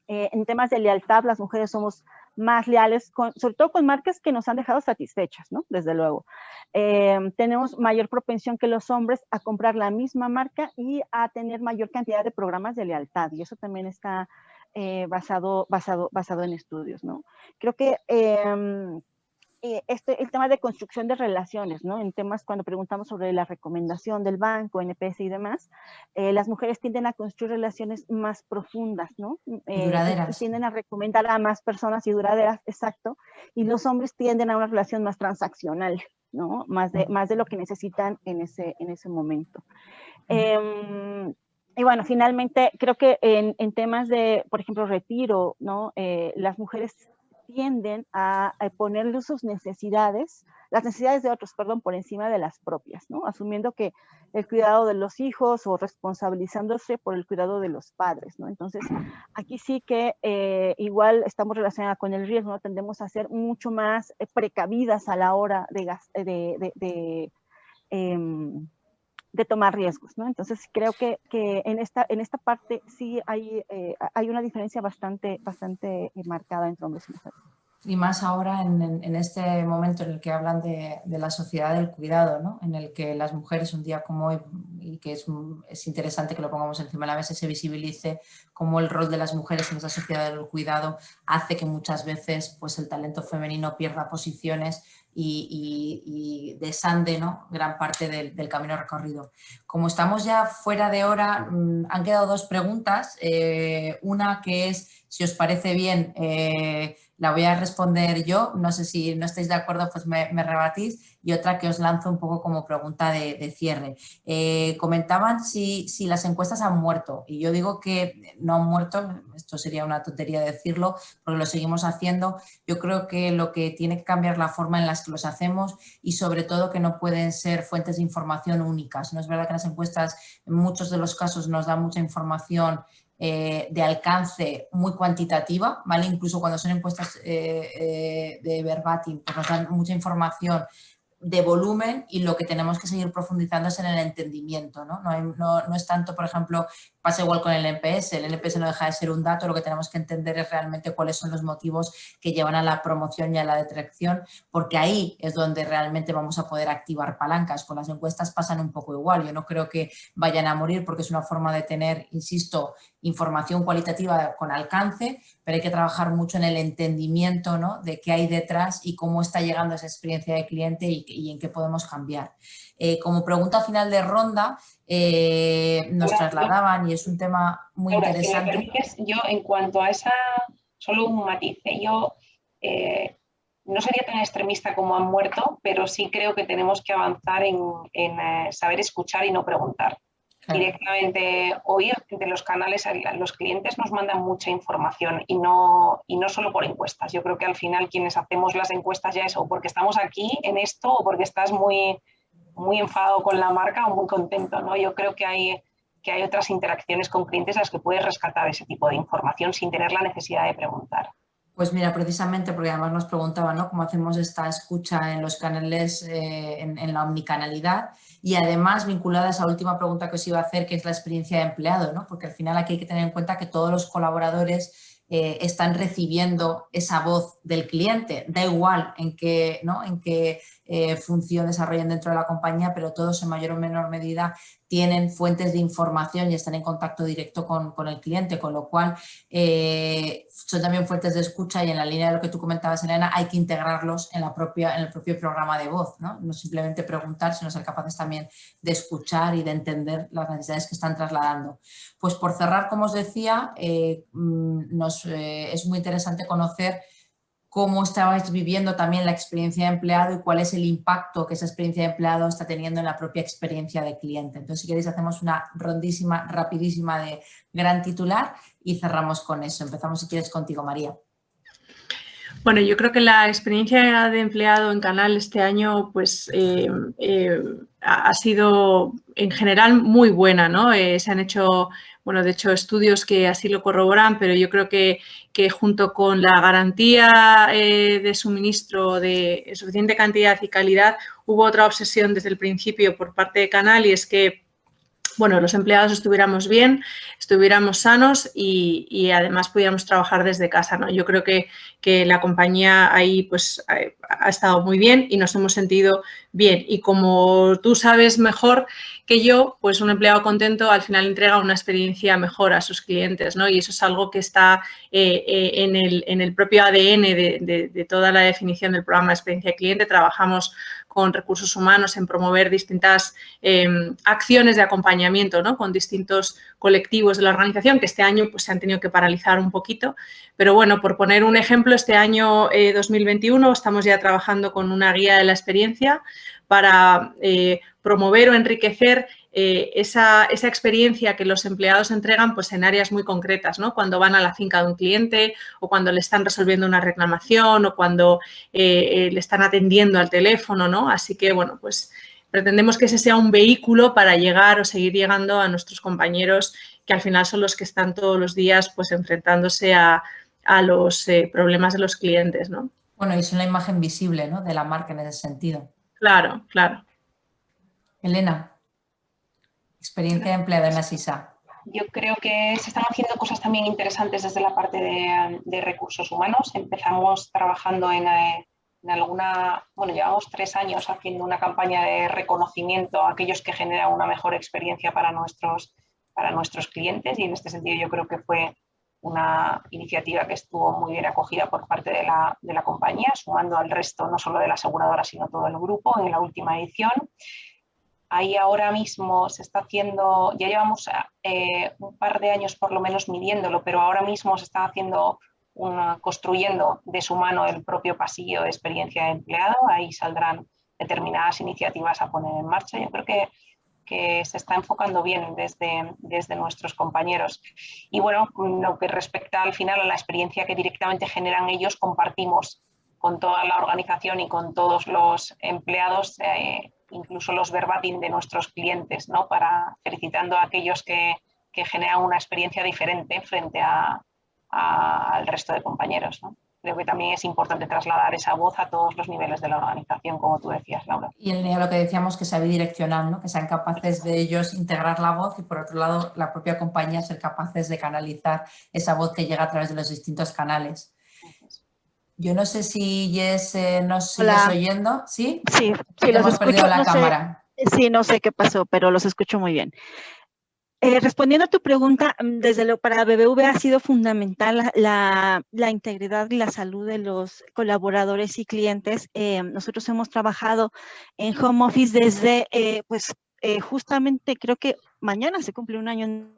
En temas de lealtad, las mujeres somos más leales, sobre todo con marcas que nos han dejado satisfechas, ¿no? Desde luego. Tenemos mayor propensión que los hombres a comprar la misma marca y a tener mayor cantidad de programas de lealtad, y eso también está basado en estudios, ¿no? Creo que el tema de construcción de relaciones, ¿no? En temas cuando preguntamos sobre la recomendación del banco, NPS y demás, las mujeres tienden a construir relaciones más profundas, ¿no? Y duraderas. Tienden a recomendar a más personas y duraderas, exacto, y los hombres tienden a una relación más transaccional, ¿no? Más de lo que necesitan en ese momento. Y bueno, finalmente, creo que en temas de, por ejemplo, retiro, ¿no? Las mujeres tienden a ponerle sus necesidades, las necesidades de otros, perdón, por encima de las propias, ¿no? Asumiendo que el cuidado de los hijos o responsabilizándose por el cuidado de los padres, ¿no? Entonces, aquí sí que igual estamos relacionadas con el riesgo, ¿no? Tendemos a ser mucho más precavidas a la hora de tomar riesgos, ¿no? Entonces creo que en esta parte sí hay una diferencia bastante marcada entre hombres y mujeres. Y más ahora en este momento en el que hablan de la sociedad del cuidado, ¿no? En el que las mujeres un día como hoy, y que es interesante que lo pongamos encima de la mesa y se visibilice cómo el rol de las mujeres en esa sociedad del cuidado hace que muchas veces pues, el talento femenino pierda posiciones y desande, ¿no? Gran parte del camino recorrido. Como estamos ya fuera de hora, han quedado dos preguntas. Una que es, si os parece bien, la voy a responder yo, no sé si no estáis de acuerdo, pues me rebatís, y otra que os lanzo un poco como pregunta de cierre. Comentaban si las encuestas han muerto, y yo digo que no han muerto, esto sería una tontería decirlo, porque lo seguimos haciendo. Yo creo que lo que tiene que cambiar la forma en la que los hacemos y sobre todo que no pueden ser fuentes de información únicas. No es verdad que las encuestas en muchos de los casos nos dan mucha información de alcance muy cuantitativa, ¿vale? Incluso cuando son encuestas de verbatim, pues nos dan mucha información de volumen y lo que tenemos que seguir profundizando es en el entendimiento, ¿no? No es tanto, por ejemplo, pasa igual con el NPS no deja de ser un dato, lo que tenemos que entender es realmente cuáles son los motivos que llevan a la promoción y a la detracción, porque ahí es donde realmente vamos a poder activar palancas. Con las encuestas pasan un poco igual, yo no creo que vayan a morir porque es una forma de tener, insisto, información cualitativa con alcance, pero hay que trabajar mucho en el entendimiento, ¿no? De qué hay detrás y cómo está llegando esa experiencia de cliente y en qué podemos cambiar. Como pregunta final de ronda, nos trasladaban, y es un tema muy interesante. Si me permites, yo en cuanto a esa, solo un matiz, yo no sería tan extremista como han muerto, pero sí creo que tenemos que avanzar en saber escuchar y no preguntar. Claro. Directamente oír de los canales, los clientes nos mandan mucha información y no solo por encuestas. Yo creo que al final quienes hacemos las encuestas ya es o porque estamos aquí en esto o porque estás muy enfadado con la marca o muy contento, ¿no? Yo creo que hay otras interacciones con clientes a las que puedes rescatar ese tipo de información sin tener la necesidad de preguntar. Pues mira, precisamente porque además nos preguntaban, ¿no?, cómo hacemos esta escucha en los canales, en la omnicanalidad, y además vinculada a esa última pregunta que os iba a hacer, que es la experiencia de empleado, ¿no? Porque al final aquí hay que tener en cuenta que todos los colaboradores están recibiendo esa voz del cliente, da igual en qué, ¿no?, en qué función desarrollen dentro de la compañía, pero todos en mayor o menor medida tienen fuentes de información y están en contacto directo con el cliente, con lo cual son también fuentes de escucha, y en la línea de lo que tú comentabas, Elena, hay que integrarlos en el propio programa de voz, ¿no? No simplemente preguntar, sino ser capaces también de escuchar y de entender las necesidades que están trasladando. Pues por cerrar, como os decía, es muy interesante conocer cómo estabais viviendo también la experiencia de empleado y cuál es el impacto que esa experiencia de empleado está teniendo en la propia experiencia de cliente. Entonces, si queréis, hacemos una rondísima, rapidísima de gran titular y cerramos con eso. Empezamos, si quieres, contigo, María. Bueno, yo creo que la experiencia de empleado en Canal este año pues, ha sido en general muy buena, ¿no? Se han hecho, bueno, de hecho, estudios que así lo corroboran, pero yo creo que junto con la garantía de suministro de suficiente cantidad y calidad, hubo otra obsesión desde el principio por parte de Canal, y es que, bueno, los empleados estuviéramos bien, estuviéramos sanos y además pudiéramos trabajar desde casa, ¿no? Yo creo que la compañía ahí pues ha estado muy bien y nos hemos sentido bien. Y como tú sabes mejor que yo, pues un empleado contento al final entrega una experiencia mejor a sus clientes, ¿no? Y eso es algo que está en el propio ADN de toda la definición del programa de experiencia de cliente. Trabajamos con recursos humanos en promover distintas acciones de acompañamiento, ¿no?, con distintos colectivos de la organización, que este año pues, se han tenido que paralizar un poquito. Pero bueno, por poner un ejemplo, este año 2021 estamos ya trabajando con una guía de la experiencia para promover o enriquecer esa experiencia que los empleados entregan pues, en áreas muy concretas, ¿no? Cuando van a la finca de un cliente o cuando le están resolviendo una reclamación o cuando le están atendiendo al teléfono, ¿no? Así que, bueno, pues pretendemos que ese sea un vehículo para llegar o seguir llegando a nuestros compañeros, que al final son los que están todos los días pues, enfrentándose a los problemas de los clientes, ¿no? Bueno, y son la imagen visible, ¿no?, de la marca en ese sentido. Claro, claro. Elena, experiencia de empleado en Asisa. Yo creo que se están haciendo cosas también interesantes desde la parte de recursos humanos. Empezamos trabajando en alguna, bueno, llevamos 3 años haciendo una campaña de reconocimiento a aquellos que generan una mejor experiencia para nuestros clientes, y en este sentido yo creo que fue una iniciativa que estuvo muy bien acogida por parte de la compañía, sumando al resto, no solo de la aseguradora, sino todo el grupo en la última edición. Ahí ahora mismo se está haciendo, ya llevamos un par de años por lo menos midiéndolo, pero ahora mismo se está haciendo construyendo de su mano el propio pasillo de experiencia de empleado. Ahí saldrán determinadas iniciativas a poner en marcha. Yo creo que se está enfocando bien desde nuestros compañeros. Y bueno, lo que respecta al final a la experiencia que directamente generan ellos, compartimos con toda la organización y con todos los empleados, incluso los verbatim de nuestros clientes, ¿no? Para felicitando a aquellos que generan una experiencia diferente frente al resto de compañeros, ¿no? Creo que también es importante trasladar esa voz a todos los niveles de la organización, como tú decías, Laura. Y en lo que decíamos, que sea bidireccional, ¿no? Que sean capaces de ellos integrar la voz y, por otro lado, la propia compañía ser capaces de canalizar esa voz que llega a través de los distintos canales. Yo no sé si Jess nos sigues oyendo, ¿sí? Sí, sí, los hemos escucho. perdido la no cámara. Sí, no sé qué pasó, pero los escucho muy bien. Respondiendo a tu pregunta, para BBV ha sido fundamental la integridad y la salud de los colaboradores y clientes. Nosotros hemos trabajado en home office desde, justamente creo que mañana se cumple un año.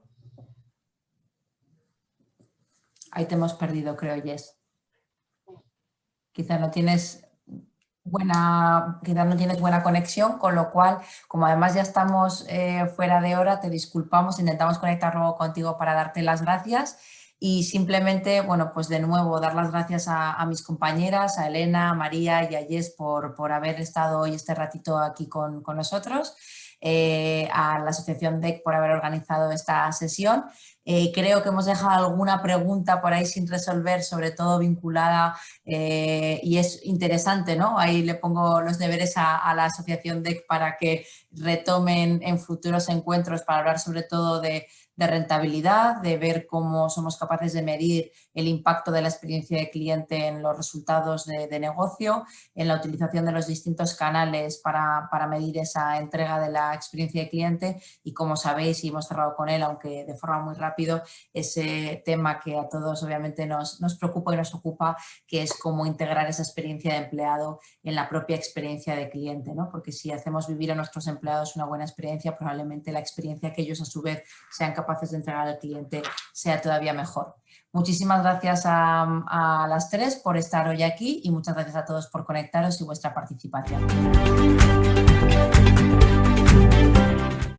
Ahí te hemos perdido, creo, Jess. Quizás no tienes buena conexión, con lo cual, como además ya estamos fuera de hora, te disculpamos, intentamos conectar luego contigo para darte las gracias y simplemente, bueno, pues de nuevo dar las gracias a mis compañeras, a Elena, a María y a Jess por haber estado hoy este ratito aquí con nosotros, a la Asociación DEC por haber organizado esta sesión. Creo que hemos dejado alguna pregunta por ahí sin resolver, sobre todo vinculada, y es interesante, ¿no? Ahí le pongo los deberes a la Asociación DEC para que retomen en futuros encuentros para hablar sobre todo de rentabilidad, de ver cómo somos capaces de medir el impacto de la experiencia de cliente en los resultados de negocio, en la utilización de los distintos canales para medir esa entrega de la experiencia de cliente y, como sabéis, y hemos cerrado con él, aunque de forma muy rápido, ese tema que a todos obviamente nos preocupa y nos ocupa, que es cómo integrar esa experiencia de empleado en la propia experiencia de cliente, ¿no? Porque si hacemos vivir a nuestros empleados una buena experiencia, probablemente la experiencia que ellos a su vez sean capaces de entregar al cliente sea todavía mejor. Muchísimas gracias a las tres por estar hoy aquí y muchas gracias a todos por conectaros y vuestra participación.